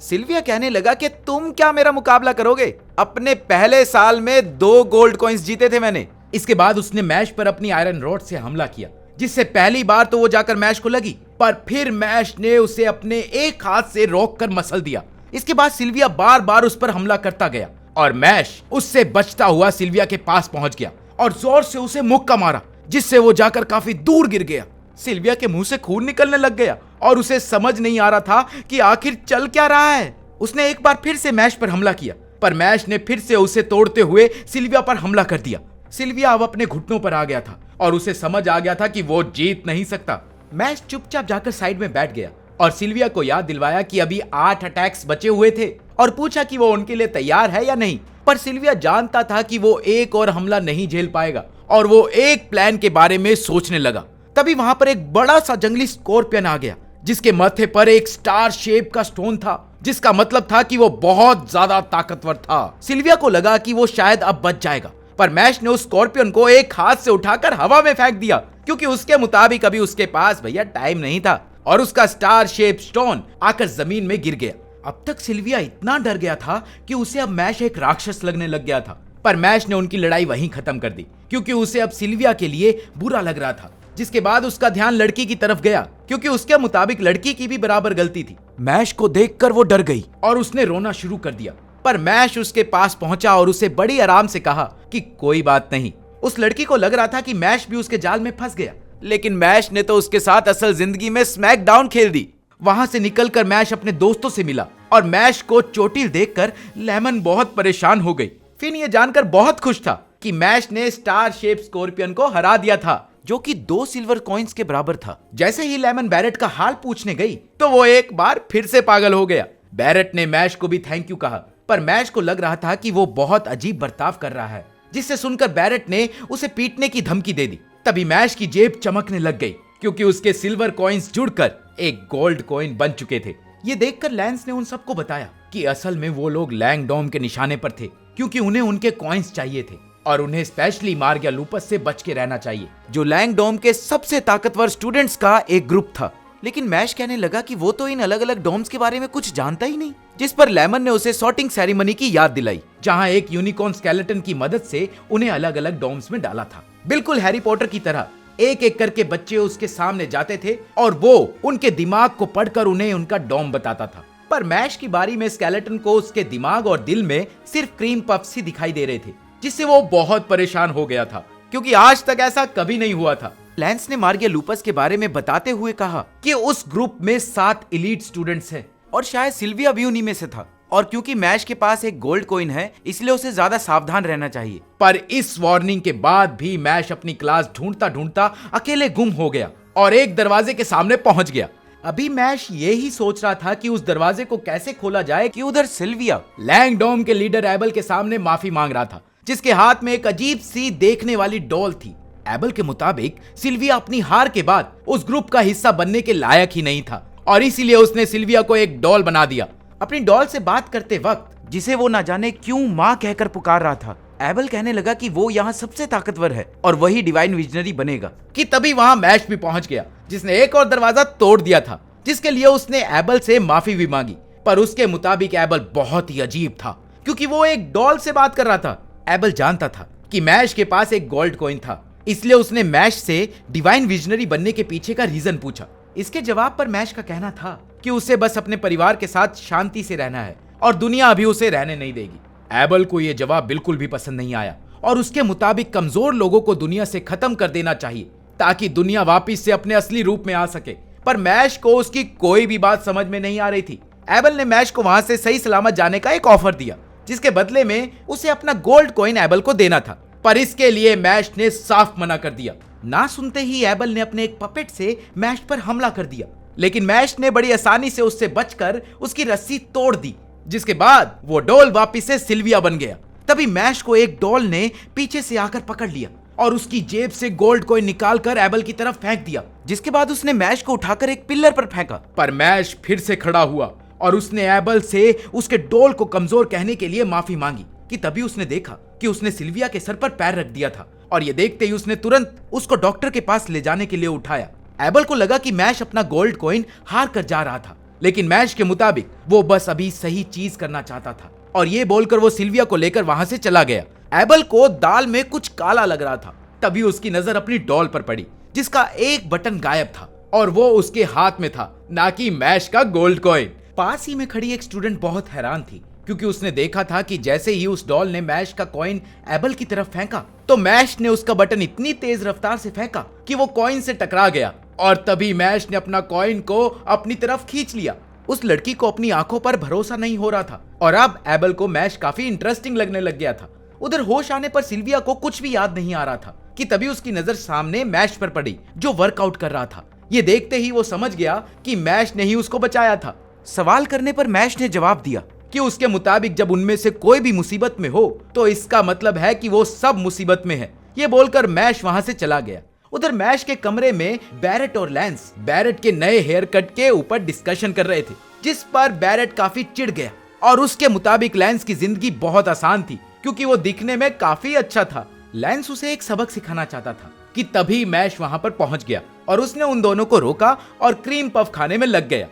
S1: सिल्विया कहने लगा कि तुम क्या मेरा मुकाबला करोगे? अपने पहले साल में 2 गोल्ड कॉइंस जीते थे मैंने। इसके बाद उसने मैश पर अपनी आयरन रोड से हमला किया, जिससे पहली बार तो वो जाकर मैश को लगी, पर फिर मैश ने उसे अपने एक हाथ से रोककर मसल दिया। इसके बाद सिल्विया बार बार उस पर हमला करता गया और मैश उससे बचता हुआ सिल्विया के पास पहुंच गया और जोर से उसे मुक्का मारा, जिससे वो जाकर काफी दूर गिर गया। सिल्विया के मुंह से खून निकलने लग गया और उसे समझ नहीं आ रहा था कि आखिर चल क्या रहा है। उसने एक बार फिर से मैश पर हमला किया, पर मैश ने फिर से उसे तोड़ते हुए सिल्विया पर हमला कर दिया। सिल्विया अब अपने घुटनों पर आ गया था और उसे समझ आ गया था कि वो जीत नहीं सकता। मैश चुपचाप जाकर साइड में बैठ गया और सिल्विया को याद दिलवाया कि अभी 8 अटैक्स बचे हुए थे और पूछा कि वो उनके लिए तैयार है या नहीं। पर सिल्विया जानता था कि वो एक और हमला नहीं झेल पाएगा और वो एक प्लान के बारे में सोचने लगा। तभी वहां पर एक बड़ा सा जंगली स्कॉर्पियन आ गया, जिसके माथे पर एक स्टार शेप का स्टोन था, जिसका मतलब था कि वो बहुत ज्यादा ताकतवर था। सिल्विया को लगा कि वो शायद अब बच जाएगा, पर मैश ने उस स्कॉर्पियन को एक हाथ से उठाकर हवा में फेंक दिया, क्योंकि उसके मुताबिक अभी उसके पास भैया टाइम नहीं था और उसका स्टार शेप स्टोन आकर जमीन में गिर गया। अब तक सिल्विया इतना डर गया था कि उसे अब मैश एक राक्षस लगने लग गया था। पर मैश ने उनकी लड़ाई वहीं खत्म कर दी, क्योंकि उसे अब सिल्विया के लिए बुरा लग रहा था। जिसके बाद उसका ध्यान लड़की की तरफ गया, क्योंकि उसके मुताबिक लड़की की भी बराबर गलती थी। मैश को देखकर वो डर गई और उसने रोना शुरू कर दिया। पर मैश उसके पास पहुंचा और उसे बड़ी आराम से कहा कि कोई बात नहीं। उस लड़की को लग रहा था कि मैश भी उसके जाल में फंस गया, लेकिन मैश ने तो उसके साथ असल जिंदगी में स्मैकडाउन खेल दी। वहां से निकलकर मैश अपने दोस्तों से मिला और मैश को चोटिल देखकर लेमन बहुत परेशान हो गई। फिन ये जानकर बहुत खुश था कि मैश ने स्टार शेप स्कॉर्पियन को हरा दिया था, जो कि 2 सिल्वर कॉइन्स के बराबर था। जैसे ही लेमन बैरेट का हाल पूछने गई तो वो एक बार फिर से पागल हो गया। बैरेट ने मैश को भी थैंक यू कहा, पर मैश को लग रहा था कि वो बहुत अजीब बर्ताव कर रहा है, जिससे सुनकर बैरेट ने उसे पीटने की धमकी दे दी। तभी मैश की जेब चमकने लग गई, क्योंकि उसके सिल्वर कॉइन्स जुड़कर एक गोल्ड कॉइन बन चुके थे। ये देखकर लैंस ने उन सबको बताया कि असल में वो लोग लैंगडोम के निशाने पर थे, क्योंकि उन्हें उनके कॉइन्स चाहिए थे और उन्हें स्पेशली मार्गिया लूपस से बच के रहना चाहिए, जो लैंगडोम के सबसे ताकतवर स्टूडेंट्स का एक ग्रुप था। लेकिन मैश कहने लगा कि वो तो इन अलग अलग डोम्स के बारे में कुछ जानता ही नहीं, जिस पर लेमन ने उसे सॉर्टिंग सेरेमनी की याद दिलाई, जहां एक यूनिकॉर्न स्केलेटन की मदद से उन्हें अलग अलग डोम्स में डाला था। बिल्कुल हैरी पॉटर की तरह एक एक करके बच्चे उसके सामने जाते थे और वो उनके दिमाग को पढ़कर उन्हें उनका डोम बताता था। पर मैश की बारी में स्केलेटन को उसके दिमाग और दिल में सिर्फ क्रीम पफ्स ही दिखाई दे रहे थे, जिससे वो बहुत परेशान हो गया था, क्योंकि आज तक ऐसा कभी नहीं हुआ था। लैंस ने मार्गिया लूपस के बारे में बताते हुए कहा कि उस ग्रुप में 7 एलीट स्टूडेंट्स हैं और शायद सिल्विया भी उन्हीं में से था, और क्योंकि मैश के पास एक गोल्ड कॉइन है इसलिए उसे ज्यादा सावधान रहना चाहिए। पर इस वार्निंग के बाद भी मैश अपनी क्लास ढूंढता ढूंढता अकेले गुम हो गया और एक दरवाजे के सामने पहुंच गया। अभी मैश ये ही सोच रहा था कि उस दरवाजे को कैसे खोला जाए कि उधर सिल्विया लैंगडोम के लीडर एबल के सामने माफी मांग रहा था, जिसके हाथ में एक अजीब सी देखने वाली डॉल थी। एबल के मुताबिक सिल्विया अपनी हार के बाद उस ग्रुप का हिस्सा बनने के लायक ही नहीं था और इसीलिए उसने सिल्विया को एक डॉल बना दिया। अपनी डॉल से बात करते वक्त, जिसे वो ना जाने क्यों माँ कहकर पुकार रहा था, एबल कहने लगा कि वो यहाँ सबसे ताकतवर है और वही डिवाइन विजनरी बनेगा। कि तभी वहाँ मैश भी पहुंच गया, जिसने एक और दरवाजा तोड़ दिया था, जिसके लिए उसने एबल से माफी भी मांगी। पर उसके मुताबिक एबल बहुत ही अजीब था, क्योंकि वो एक डॉल से बात कर रहा था। एबल जानता था कि मैश के पास एक गोल्ड कॉइन था, इसलिए उसने मैश से डिवाइन विजनरी बनने के पीछे का रीजन पूछा। इसके जवाब पर मैश का कहना था कि उसे बस अपने परिवार के साथ शांति से रहना है और दुनिया अभी उसे रहने नहीं देगी। एबल को यह जवाब बिल्कुल भी पसंद नहीं आया और उसके मुताबिक कमजोर लोगों को दुनिया से खत्म कर देना चाहिए ताकि दुनिया वापस से अपने असली रूप में आ सके। पर मैश को उसकी कोई भी बात समझ में नहीं आ रही थी। एबल ने मैश को वहां से सही सलामत जाने का एक ऑफर दिया, जिसके बदले में उसे अपना गोल्ड कॉइन एबल को देना था। पर इसके लिए मैश ने साफ मना कर दिया। ना सुनते ही एबल ने अपने एक पपेट से मैश पर हमला कर दिया, लेकिन मैश ने बड़ी आसानी से उससे बचकर उसकी रस्सी तोड़ दी, जिसके बाद वो डॉल वापिस से सिल्विया बन गया। तभी मैश को एक डॉल ने पीछे से आकर पकड़ लिया और उसकी जेब से गोल्ड कॉइन निकालकर एबल की तरफ फेंक दिया, जिसके बाद उसने मैश को उठाकर एक पिलर पर फेंका। पर मैश फिर से खड़ा हुआ और उसने एबल से उसके डॉल को कमजोर कहने के लिए माफी मांगी। कि तभी उसने देखा कि उसने सिल्विया के सर पर पैर रख दिया था और ये देखते ही उसने तुरंत उसको डॉक्टर के पास ले जाने के लिए उठाया। एबल को लगा कि मैश अपना गोल्ड कॉइन हार कर जा रहा था, लेकिन मैश के मुताबिक वो बस अभी सही चीज करना चाहता था और ये बोलकर वो सिल्विया को लेकर वहां से चला गया। एबल को दाल में कुछ काला लग रहा था। तभी उसकी नजर अपनी डॉल पर पड़ी, जिसका एक बटन गायब था और वो उसके हाथ में था, ना कि मैश का गोल्ड कॉइन। पास ही में खड़ी एक स्टूडेंट बहुत हैरान थी, क्योंकि उसने देखा था कि जैसे ही उस डॉल ने मैश का कॉइन एबल की तरफ फेंका तो मैश ने उसका बटन इतनी तेज रफ्तार से फेंका कि वो कॉइन से टकरा गया और तभी मैश ने अपना कॉइन को अपनी तरफ खींच लिया। उस लड़की को अपनी आंखों पर भरोसा नहीं हो रहा था और अब एबल को मैश काफी इंटरेस्टिंग लगने लग गया था। उधर होश आने पर सिल्विया को कुछ भी याद नहीं आ रहा था कि तभी उसकी नजर सामने मैश पर पड़ी, जो वर्कआउट कर रहा था। ये देखते ही वो समझ गया कि मैश ने ही उसको बचाया था। सवाल करने पर मैश ने जवाब दिया कि उसके मुताबिक जब उनमें से कोई भी मुसीबत में हो तो इसका मतलब है कि वो सब मुसीबत में है। ये बोलकर मैश वहां से चला गया। उधर मैश के कमरे में बैरेट और लैंस बैरेट के नए हेयर कट के ऊपर डिस्कशन कर रहे थे, जिस पर बैरेट काफी चिढ़ गया और उसके मुताबिक लैंस की जिंदगी बहुत आसान थी क्योंकि वो दिखने में काफी अच्छा था। लैंस उसे एक सबक सिखाना चाहता था कि तभी मैश वहां पर पहुंच गया और उसने उन दोनों को रोका और क्रीम पफ खाने में लग गया।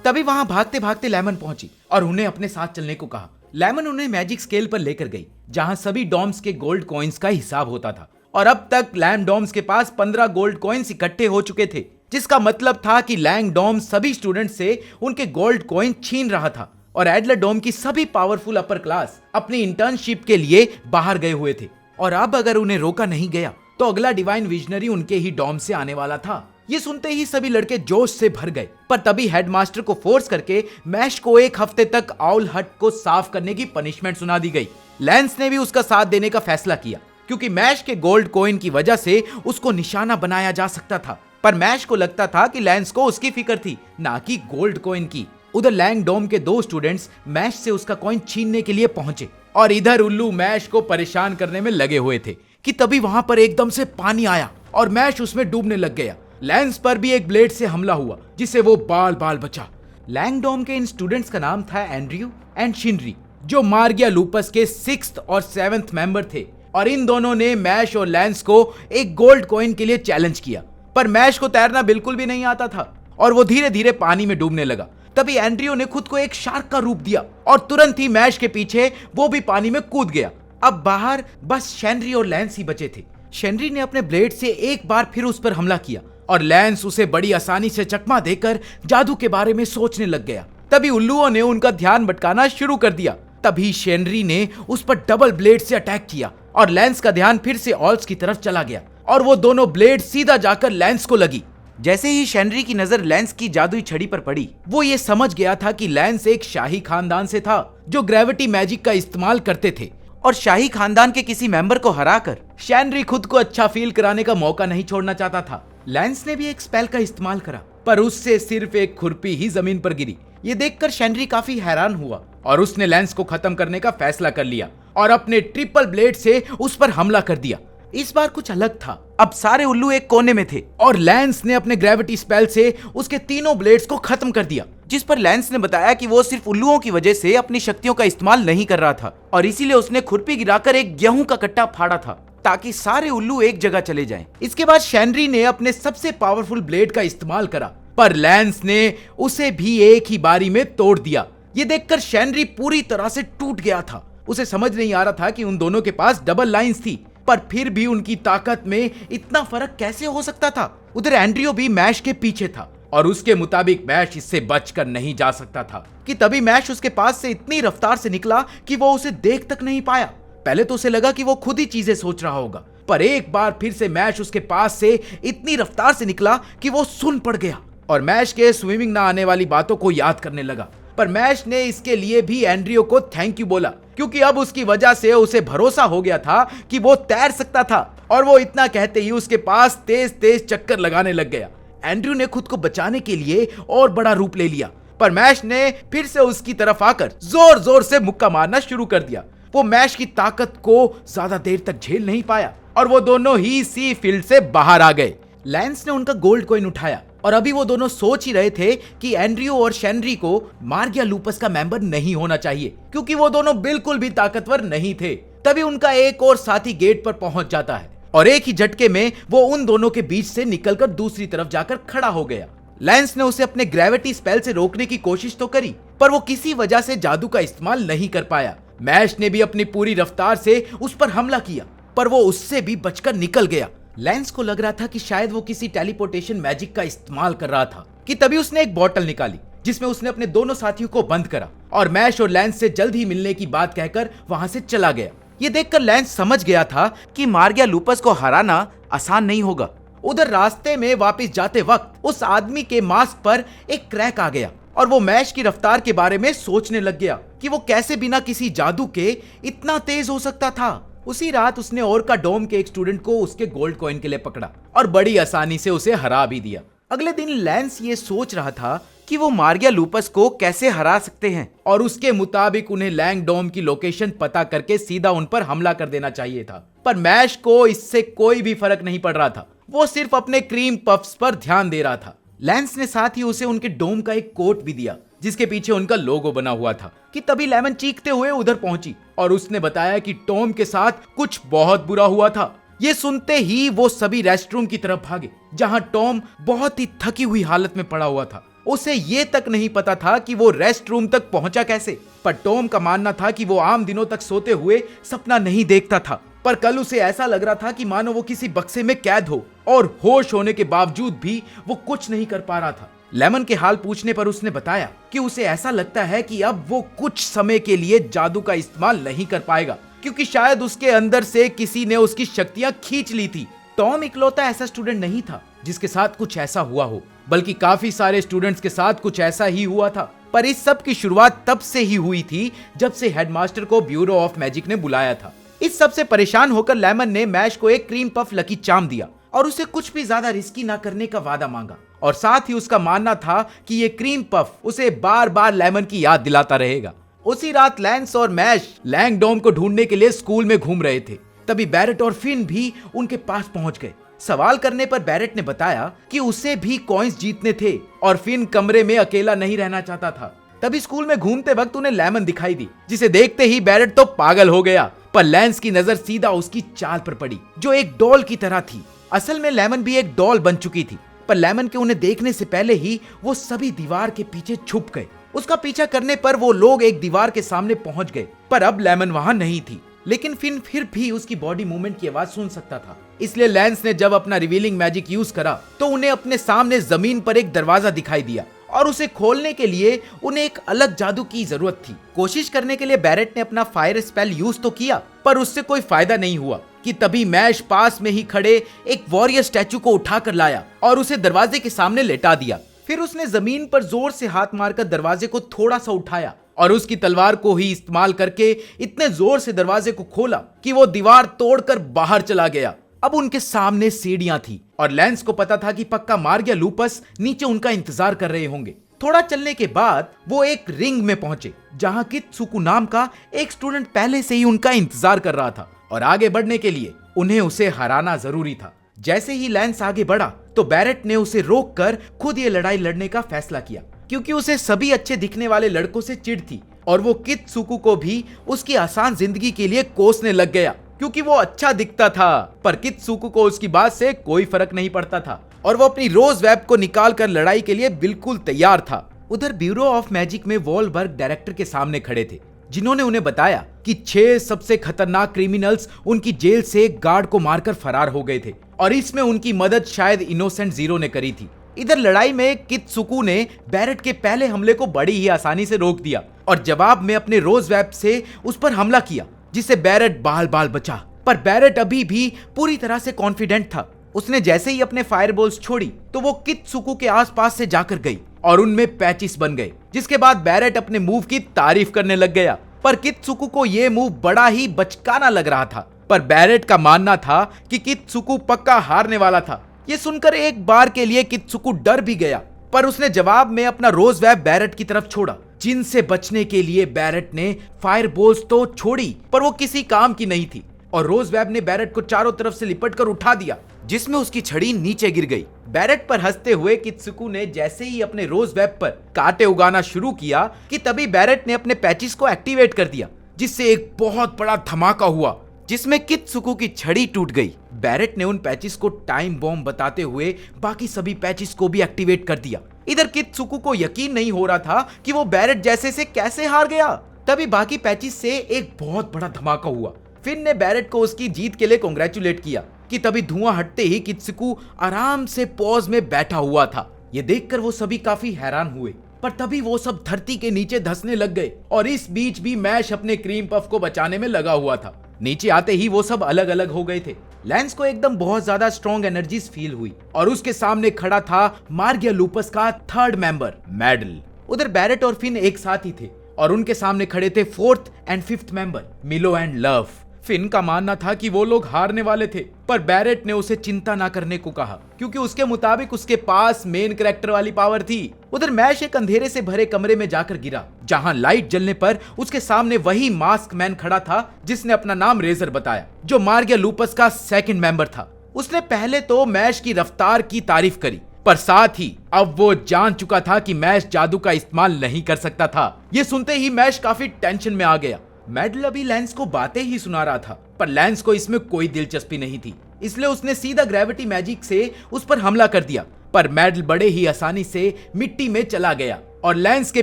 S1: तभी वहां भागते भागते लेमन पहुंची और उन्हें अपने साथ चलने को कहा। लेमन उन्हें मैजिक स्केल पर लेकर गई जहां सभी डॉम्स के गोल्ड कॉइन्स का हिसाब होता था और अब तक लैंग डॉम्स के पास 15 गोल्ड कॉइन्स इकट्ठे हो चुके थे, जिसका मतलब था कि लैंग डॉम सभी स्टूडेंट से उनके गोल्ड कॉइन छीन रहा था और एडलर डोम की सभी पावरफुल अपर क्लास अपनी इंटर्नशिप के लिए बाहर गए हुए थे और अब अगर उन्हें रोका नहीं गया तो अगला डिवाइन विजनरी उनके ही डॉम से आने वाला था। ये सुनते ही सभी लड़के जोश से भर गए, पर तभी हेडमास्टर को फोर्स करके मैश को 1 हफ्ते तक आउल हट को साफ करने की पनिशमेंट सुना दी गई। लैंस ने भी उसका साथ देने का फैसला किया क्योंकि मैश के गोल्ड कॉइन की वजह से उसको निशाना बनाया जा सकता था, पर मैश को लगता था कि लैंस को उसकी फिक्र थी, ना कि गोल्ड कॉइन की। उधर लैंग डोम के 2 स्टूडेंट्स मैश से उसका कॉइन छीनने के लिए पहुंचे और इधर उल्लू मैश को परेशान करने में लगे हुए थे कि तभी वहां पर एकदम से पानी आया और मैश उसमें डूबने लग गया। लैंस पर भी एक ब्लेड से हमला हुआ जिससे वो बाल बाल बचा। लैंग डोम के इन स्टूडेंट्स का नाम था एंड्रयू एंड शिनरी, जो मार्गिया लूपस के 6th और 7th मेंबर थे और इन दोनों ने मैश और लैंस को एक गोल्ड कॉइन के लिए चैलेंज किया, पर मैश को तैरना बिल्कुल भी नहीं आता था और वो धीरे धीरे पानी में डूबने लगा। तभी एंड्रयू ने खुद को एक शार्क का रूप दिया और तुरंत ही मैश के पीछे वो भी पानी में कूद गया। अब बाहर बस शेनरी और लैंस ही बचे थे। शेनरी ने अपने ब्लेड से एक बार फिर उस पर हमला किया और लैंस उसे बड़ी आसानी से चकमा देकर जादू के बारे में सोचने लग गया। तभी उल्लुओं ने उनका ध्यान भटकाना शुरू कर दिया। तभी शेनरी ने उस पर डबल ब्लेड से अटैक किया और लैंस का ध्यान फिर से ऑल्स की तरफ चला गया और वो दोनों ब्लेड सीधा जाकर लैंस को लगी। जैसे ही शेनरी की नजर लैंस की जादुई छड़ी पर पड़ी, वो ये समझ गया था कि लैंस एक शाही खानदान से था जो ग्रेविटी मैजिक का इस्तेमाल करते थे और शाही खानदान के किसी मेंबर को हराकर शेनरी खुद को अच्छा फील कराने का मौका नहीं छोड़ना चाहता था। लैंस ने भी एक स्पेल का इस्तेमाल करा, पर उससे सिर्फ एक खुरपी ही जमीन पर गिरी। ये देखकर शेनरी काफी हैरान हुआ और उसने लैंस को खत्म करने का फैसला कर लिया और अपने ट्रिपल ब्लेड से उस पर हमला कर दिया। इस बार कुछ अलग था। अब सारे उल्लू एक कोने में थे और लैंस ने अपने ग्रेविटी स्पेल से उसके तीनों ब्लेड्स को खत्म कर दिया, जिस पर लैंस ने बताया कि वो सिर्फ उल्लुओं की वजह से अपनी शक्तियों का इस्तेमाल नहीं कर रहा था और इसीलिए उसने खुरपी गिराकर एक गेहूं का कट्टा फाड़ा था ताकि सारे उल्लू एक जगह चले जाएं। इसके बाद शेनरी ने अपने सबसे पावरफुल ब्लेड का इस्तेमाल करा, पर लैंस ने उसे भी एक ही बारी में तोड़ दिया। ये देखकर शेनरी पूरी तरह से टूट गया था। उसे समझ नहीं आ रहा था कि उन दोनों के पास डबल लाइंस थी, पर फिर भी उनकी ताकत में इतना फर्क कैसे हो सकता था। उधर एंड्रयू भी मैश के पीछे था और उसके मुताबिक मैश इससे बचकर नहीं जा सकता था कि तभी मैश उसके पास से इतनी रफ्तार से निकला कि वो उसे देख तक नहीं पाया। पहले तो उसे लगा कि वो खुद ही चीजें सोच रहा होगा, पर एक बार फिर से मैश उसके पास से इतनी रफ्तार से निकला कि वो सुन पड़ गया और मैश के स्विमिंग ना आने वाली बातों को याद करने लगा। पर मैश ने इसके लिए भी एंड्रयू को थैंक यू बोला, क्योंकि अब उसकी वजह से उसे भरोसा हो गया था कि वो तैर सकता था और वो इतना कहते ही उसके पास तेज तेज चक्कर लगाने लग गया। एंड्रयू ने खुद को बचाने के लिए और बड़ा रूप ले लिया, पर मैश ने फिर से उसकी तरफ आकर जोर जोर से मुक्का मारना शुरू कर दिया। वो मैश की ताकत को ज्यादा देर तक झेल नहीं पाया और वो दोनों ही सी फील्ड से बाहर आ गए। लैंस ने उनका गोल्ड कॉइन उठाया और अभी वो दोनों सोच ही रहे थे कि एंड्रयू और शेनरी को मार्गिया लूपस का मेंबर नहीं होना चाहिए, क्योंकि वो दोनों बिल्कुल भी ताकतवर नहीं थे। तभी उनका एक और साथी गेट पर पहुंच जाता है और एक ही झटके में वो उन दोनों के बीच से निकलकर दूसरी तरफ जाकर खड़ा हो गया। लैंस ने उसे अपने ग्रेविटी स्पेल से रोकने की कोशिश तो करी, पर वो किसी वजह से जादू का इस्तेमाल नहीं कर पाया। मैश ने भी अपनी पूरी रफ्तार से उस पर हमला किया, पर वो उससे भी बचकर निकल गया। लैंस को लग रहा था कि शायद वो किसी टेलीपोर्टेशन मैजिक का इस्तेमाल कर रहा था कि तभी उसने एक बोतल निकाली जिसमें उसने अपने दोनों साथियों को बंद करा और मैश और लैंस से जल्द ही मिलने की बात कहकर वहां से चला गया। ये देखकर लैंस समझ गया था कि मार्गिया लूपस को हराना आसान नहीं होगा। उधर रास्ते में वापस जाते वक्त उस आदमी के मास्क पर एक क्रैक आ गया और वो मैश की रफ्तार के बारे में सोचने लग गया कि वो कैसे बिना किसी जादू के इतना तेज हो सकता था। उसी रात उसने ओरका डोम के एक स्टूडेंट को उसके गोल्ड कॉइन के लिए पकड़ा और बड़ी आसानी से उसे हरा भी दिया। अगले दिन लैंस ये सोच रहा था कि वो मार्गिया लूपस को कैसे हरा सकते हैं और उसके मुताबिक उन्हें लैंग डोम की लोकेशन पता करके सीधा उन पर हमला कर देना चाहिए था, पर मैश को इससे कोई भी फर्क नहीं पड़ रहा था। वो सिर्फ अपने क्रीम पफ्स पर ध्यान दे रहा था। लैंस ने साथ ही उसे उनके डोम का एक कोट भी दिया जिसके पीछे उनका लोगो बना हुआ था कि तभी लेमन चीखते हुए उधर पहुंची और उसने बताया कि टॉम के साथ कुछ बहुत बुरा हुआ था। ये सुनते ही वो सभी रेस्टरूम की तरफ भागे जहां टॉम बहुत ही थकी हुई हालत में पड़ा हुआ था। उसे ये तक नहीं पता था कि वो रेस्ट रूम तक पहुंचा कैसे। पर टॉम का मानना था कि वो आम दिनों तक सोते हुए सपना नहीं देखता था, पर कल उसे ऐसा लग रहा था कि मानो वो किसी बक्से में कैद हो, और होश होने के बावजूद भी वो कुछ नहीं कर पा रहा था। लेमन के हाल पूछने पर उसने बताया कि उसे ऐसा लगता है कि अब वो कुछ समय के लिए जादू का इस्तेमाल नहीं कर पाएगा, क्योंकि शायद उसके अंदर से किसी ने उसकी शक्तियां खींच ली थी। टॉम इकलौता ऐसा स्टूडेंट नहीं था जिसके साथ कुछ ऐसा हुआ हो, बल्कि काफी सारे स्टूडेंट्स के साथ कुछ ऐसा ही हुआ था। पर इस सब की शुरुआत तब से ही हुई थी जब से हेडमास्टर को ब्यूरो ऑफ मैजिक ने बुलाया था। इस सब से परेशान होकर लेमन ने मैश को एक क्रीम पफ लकी चार्म दिया और उसे कुछ भी ज्यादा रिस्की ना करने का वादा मांगा, और साथ ही उसका मानना था कि ये क्रीम पफ उसे बार बार लेमन की याद दिलाता रहेगा। उसी रात लैंस और मैश लैंगडोम को ढूंढने के लिए स्कूल में घूम रहे थे। तभी बैरेट और फिन भी उनके पास पहुंच गए। सवाल करने पर बैरेट ने बताया कि उसे भी कॉइंस जीतने थे और फिन कमरे में अकेला नहीं रहना चाहता था। तभी स्कूल में घूमते वक्त उन्हें लेमन दिखाई दी, जिसे देखते ही बैरेट तो पागल हो गया। पर लैंस की नजर सीधा उसकी चाल पर पड़ी, जो एक डॉल की तरह थी। असल में लेमन भी एक डॉल बन चुकी थी, पर लेमन के उन्हें देखने से पहले ही वो सभी दीवार के पीछे छुप गए। उसका पीछा करने पर वो लोग एक दीवार के सामने पहुंच गए, पर अब लेमन वहां नहीं थी। लेकिन फिन फिर भी उसकी बॉडी मूवमेंट की आवाज सुन सकता था। इसलिए लैंस ने जब अपना रिवीलिंग मैजिक यूज करा तो उन्हें अपने सामने जमीन पर एक दरवाजा दिखाई दिया, और उसे खोलने के लिए उन्हें एक अलग जादू की जरूरत थी। कोशिश करने के लिए बैरेट ने अपना फायर स्पेल यूज तो किया, पर उससे कोई फायदा नहीं हुआ कि तभी मैश पास में ही खड़े एक वॉरियर स्टैचू को उठाकर लाया और उसे दरवाजे के सामने लेटा दिया। फिर उसने जमीन पर जोर से हाथ मारकर दरवाजे को थोड़ा सा उठाया और उसकी तलवार को ही इस्तेमाल करके इतने जोर से दरवाजे को खोला कि वो दीवार तोड़कर बाहर चला गया। अब उनके सामने सीढ़ियां थी और लैंस को पता था कि पक्का मार्ग या लूपस नीचे उनका इंतजार कर रहे होंगे। थोड़ा चलने के बाद वो एक रिंग में पहुंचे, जहां कित्सुकु नाम का एक स्टूडेंट पहले से ही उनका इंतजार कर रहा था, और आगे बढ़ने के लिए उन्हें उसे हराना जरूरी था। जैसे ही लैंस आगे बढ़ा तो बैरेट ने उसे रोककर खुद ये लड़ाई लड़ने का फैसला किया, क्योंकि उसे सभी अच्छे दिखने वाले लड़कों से चिढ़ थी और वो कित्सुकु को भी उसकी आसान जिंदगी के लिए कोसने लग गया, क्योंकि वो अच्छा दिखता था। पर कित्सुकु को उसकी बात से कोई फर्क नहीं पड़ता था और वो अपनी रोज वेब को निकालकर लड़ाई के लिए बिल्कुल तैयार था। उधर ब्यूरो ऑफ मैजिक में वॉलबर्ग डायरेक्टर के सामने खड़े थे, जिन्होंने उन्हें बताया कि 6 सबसे खतरनाक क्रिमिनल्स उनकी जेल से एक गार्ड को मारकर फरार हो गए थे, और इसमें उनकी मदद शायद इनोसेंट जीरो ने करी थी। इधर लड़ाई में कित्सुकु ने बैरेट के पहले हमले को बड़ी ही आसानी से रोक दिया और जवाब में अपने रोज वेब से उस पर हमला किया, जिससे बैरेट बाल बाल बचा। पर बैरेट अभी भी पूरी तरह से कॉन्फिडेंट था। उसने जैसे ही अपने फायरबॉल्स छोड़ी तो वो कित्सुकु के आसपास से जाकर गई और उनमें पैचिस बन गए, जिसके बाद बैरेट अपने मूव की तारीफ करने लग गया। पर कित्सुकु को यह मूव बड़ा ही बचकाना लग रहा था, पर बैरेट का मानना था कि कित्सुकु पक्का हारने वाला था। ये सुनकर एक बार के लिए कित्सुकु डर भी गया, पर उसने जवाब में अपना रोज वेब बैरेट की तरफ छोड़ा, जिनसे बचने के लिए बैरेट ने फायरबॉल्स तो छोड़ी, पर वो किसी काम की नहीं थी और रोज वेब ने बैरेट को चारों तरफ से लिपटकर उठा दिया, जिसमें उसकी छड़ी नीचे गिर गई। बैरेट पर हंसते हुए कित्सुकु ने जैसे ही अपने रोज वेब पर कांटे उगाना शुरू किया कि तभी बैरेट ने अपने पैचिस को एक्टिवेट कर दिया, जिससे एक बहुत बड़ा धमाका हुआ, जिसमें कित्सुकु की छड़ी टूट गई। बैरेट ने उन पैचिस को टाइम बॉम्ब बताते हुए बाकी सभी पैचिस को भी एक्टिवेट कर दिया। इधर कित्सुकु को यकीन नहीं हो रहा था कि वो बैरेट जैसे से कैसे हार गया। तभी बाकी पैचिस से एक बहुत बड़ा धमाका हुआ। फिन ने बैरेट को उसकी जीत के लिए कांग्रेचुलेट किया कि तभी धुआं हटते ही कित्सुकु आराम से पॉज में बैठा हुआ था। ये देखकर वो सभी काफी हैरान हुए, पर तभी वो सब धरती के नीचे धंसने लग गए और इस बीच भी मैश अपने क्रीम पफ को बचाने में लगा हुआ था। नीचे आते ही वो सब अलग अलग हो गए थे। लैंस को एकदम बहुत ज्यादा स्ट्रॉन्ग एनर्जीज फील हुई और उसके सामने खड़ा था मार्गिया लूपस का 3rd मेंबर मैडल। उधर बैरेट और फिन एक साथ ही थे और उनके सामने खड़े थे 4th एंड 5th मेंबर मिलो एंड लव। फिन का मानना था कि वो लोग हारने वाले थे, पर बैरेट ने उसे चिंता ना करने को कहा, क्योंकि उसके मुताबिक उसके पास मेन कैरेक्टर वाली पावर थी। उधर मैश एक अंधेरे से भरे कमरे में जाकर गिरा, जहां लाइट जलने पर उसके सामने वही मास्क मैन खड़ा था जिसने अपना नाम रेजर बताया, जो मार्गिया लूपस का 2nd मेंबर था। उसने पहले तो मैश की रफ्तार की तारीफ करी, पर साथ ही अब वो जान चुका था कि मैश जादू का इस्तेमाल नहीं कर सकता था। ये सुनते ही मैश काफी टेंशन में आ गया। मैडल अभी लैंस को बातें ही सुना रहा था, पर लैंस को इसमें कोई दिलचस्पी नहीं थी, इसलिए उसने सीधा ग्रेविटी मैजिक से उस पर हमला कर दिया। पर मैडल बड़े ही आसानी से मिट्टी में चला गया और लैंस के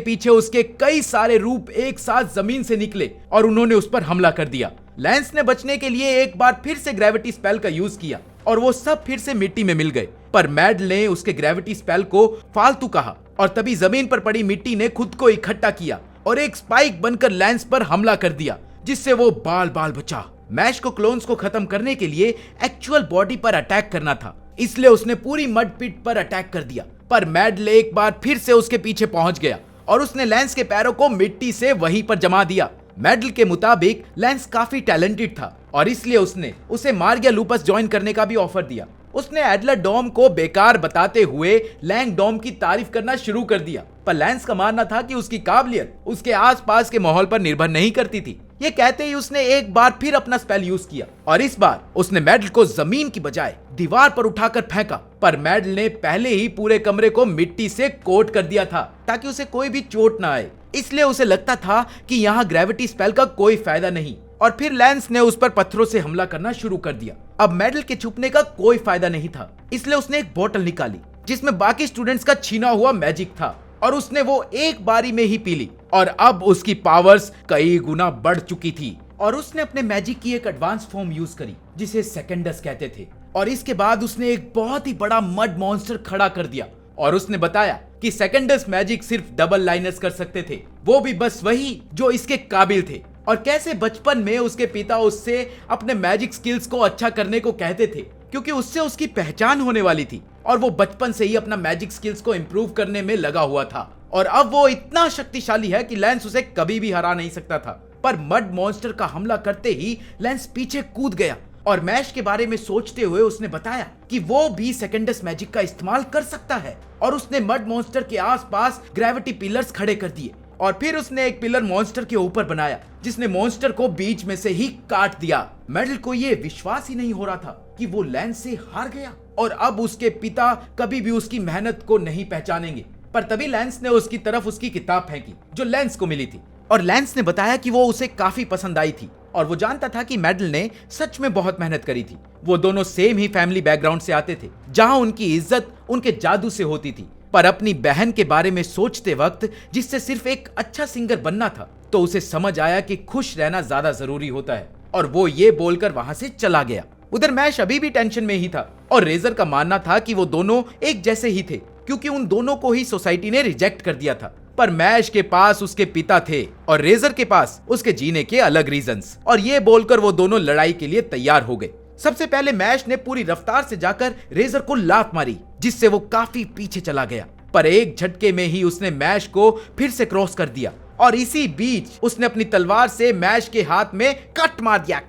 S1: पीछे उसके कई सारे रूप एक साथ जमीन से निकले और उन्होंने उस पर हमला कर दिया। लैंस ने बचने के लिए एक बार फिर से ग्रेविटी स्पेल का यूज किया और वो सब फिर से मिट्टी में मिल गए, पर मैडल ने उसके ग्रेविटी स्पेल को फालतू कहा और तभी जमीन पर पड़ी मिट्टी ने खुद को इकट्ठा किया और एक स्पाइक बनकर लैंस पर हमला कर दिया, जिससे वो बाल बाल बचा। मैश को क्लोन्स को खत्म करने के लिए एक्चुअल बॉडी पर अटैक करना था, इसलिए उसने पूरी मड पिट पर अटैक कर दिया, पर मैडल एक बार फिर से उसके पीछे पहुंच गया और उसने लैंस के पैरों को मिट्टी से वहीं पर जमा दिया। मैडल के मुताबिक लैंस काफी टैलेंटेड था और इसलिए उसने उसे मार्गिया लूपस ज्वाइन करने का भी ऑफर दिया। उसने एडलर डोम को बेकार बताते हुए लैंग डोम की तारीफ करना शुरू कर दिया, पर लैंस का मानना था कि उसकी काबिलियत उसके आसपास के माहौल पर निर्भर नहीं करती थी। ये कहते ही उसने एक बार फिर अपना स्पेल यूज किया और इस बार उसने मैडल को जमीन की बजाय दीवार पर उठाकर फेंका, पर मैडल ने पहले ही पूरे कमरे को मिट्टी से कोट कर दिया था ताकि उसे कोई भी चोट ना आए, इसलिए उसे लगता था कि यहाँ ग्रेविटी स्पेल का कोई फायदा नहीं। और फिर लैंस ने उस पर पत्थरों से हमला करना शुरू कर दिया। अब मैडल के छुपने का कोई फायदा नहीं था, इसलिए उसने एक बोतल निकाली जिसमें बाकी स्टूडेंट्स का छीना हुआ मैजिक था और उसने वो एक बारी में ही पी ली और अब उसकी पावर्स कई गुना बढ़ चुकी थी और उसने अपने मैजिक की एक एडवांस फॉर्म यूज करी जिसे सेकेंडस कहते थे और इसके बाद उसने एक बहुत ही बड़ा मड मॉन्स्टर खड़ा कर दिया और उसने बताया कि सेकेंडस मैजिक सिर्फ डबल लाइनर्स कर सकते थे, वो भी बस वही जो इसके काबिल थे, और कैसे बचपन में उसके पिता उससे अपने मैजिक स्किल्स को अच्छा करने को कहते थे क्योंकि उससे उसकी पहचान होने वाली थी और वो बचपन से ही अपना मैजिक स्किल्स को इंप्रूव करने में लगा हुआ था और अब वो इतना शक्तिशाली है कि लैंस उसे कभी भी हरा नहीं सकता था। पर मड मॉन्स्टर का हमला करते ही लैंस पीछे कूद गया और मैश के बारे में सोचते हुए उसने बताया कि वो भी सेकेंडस मैजिक का इस्तेमाल कर सकता है और उसने मड मॉन्स्टर के आसपास ग्रेविटी पिलर्स खड़े कर दिए और फिर उसने एक पिलर मॉन्स्टर के ऊपर बनाया जिसने मॉन्स्टर को बीच में से ही काट दिया। मैडल को ये विश्वास ही नहीं हो रहा था कि वो लैंस से हार गया और अब उसके पिता कभी भी उसकी मेहनत को नहीं पहचानेंगे, पर तभी लैंस ने उसकी तरफ उसकी किताब फेंकी जो लैंस को मिली थी और लैंस ने बताया कि वो उसे काफी पसंद आई थी और वो जानता था कि मैडल ने सच में बहुत मेहनत करी थी। वो दोनों सेम ही फैमिली बैकग्राउंड से आते थे जहां उनकी इज्जत उनके जादू से होती थी, पर अपनी बहन के बारे में सोचते वक्त जिससे सिर्फ एक अच्छा सिंगर बनना था तो उसे समझ आया कि खुश रहना ज्यादा जरूरी होता है और वो ये बोलकर वहां से चला गया। उधर मैश अभी भी टेंशन में ही था और रेजर का मानना था कि वो दोनों एक जैसे ही थे क्योंकि उन दोनों को ही सोसाइटी ने रिजेक्ट कर दिया था, पर मैश के पास उसके पिता थे और रेजर के पास उसके जीने के अलग रीजंस और ये बोलकर वो दोनों लड़ाई के लिए तैयार हो गए। सबसे पहले मैश ने पूरी रफ्तार से जाकर रेजर को लात मारी जिससे वो काफी पीछे चला गया, पर एक झटके में ही उसने मैश को फिर से क्रॉस कर दिया और इसी बीच उसने अपनी तलवार से मैश के हाथ में कट मार दिया।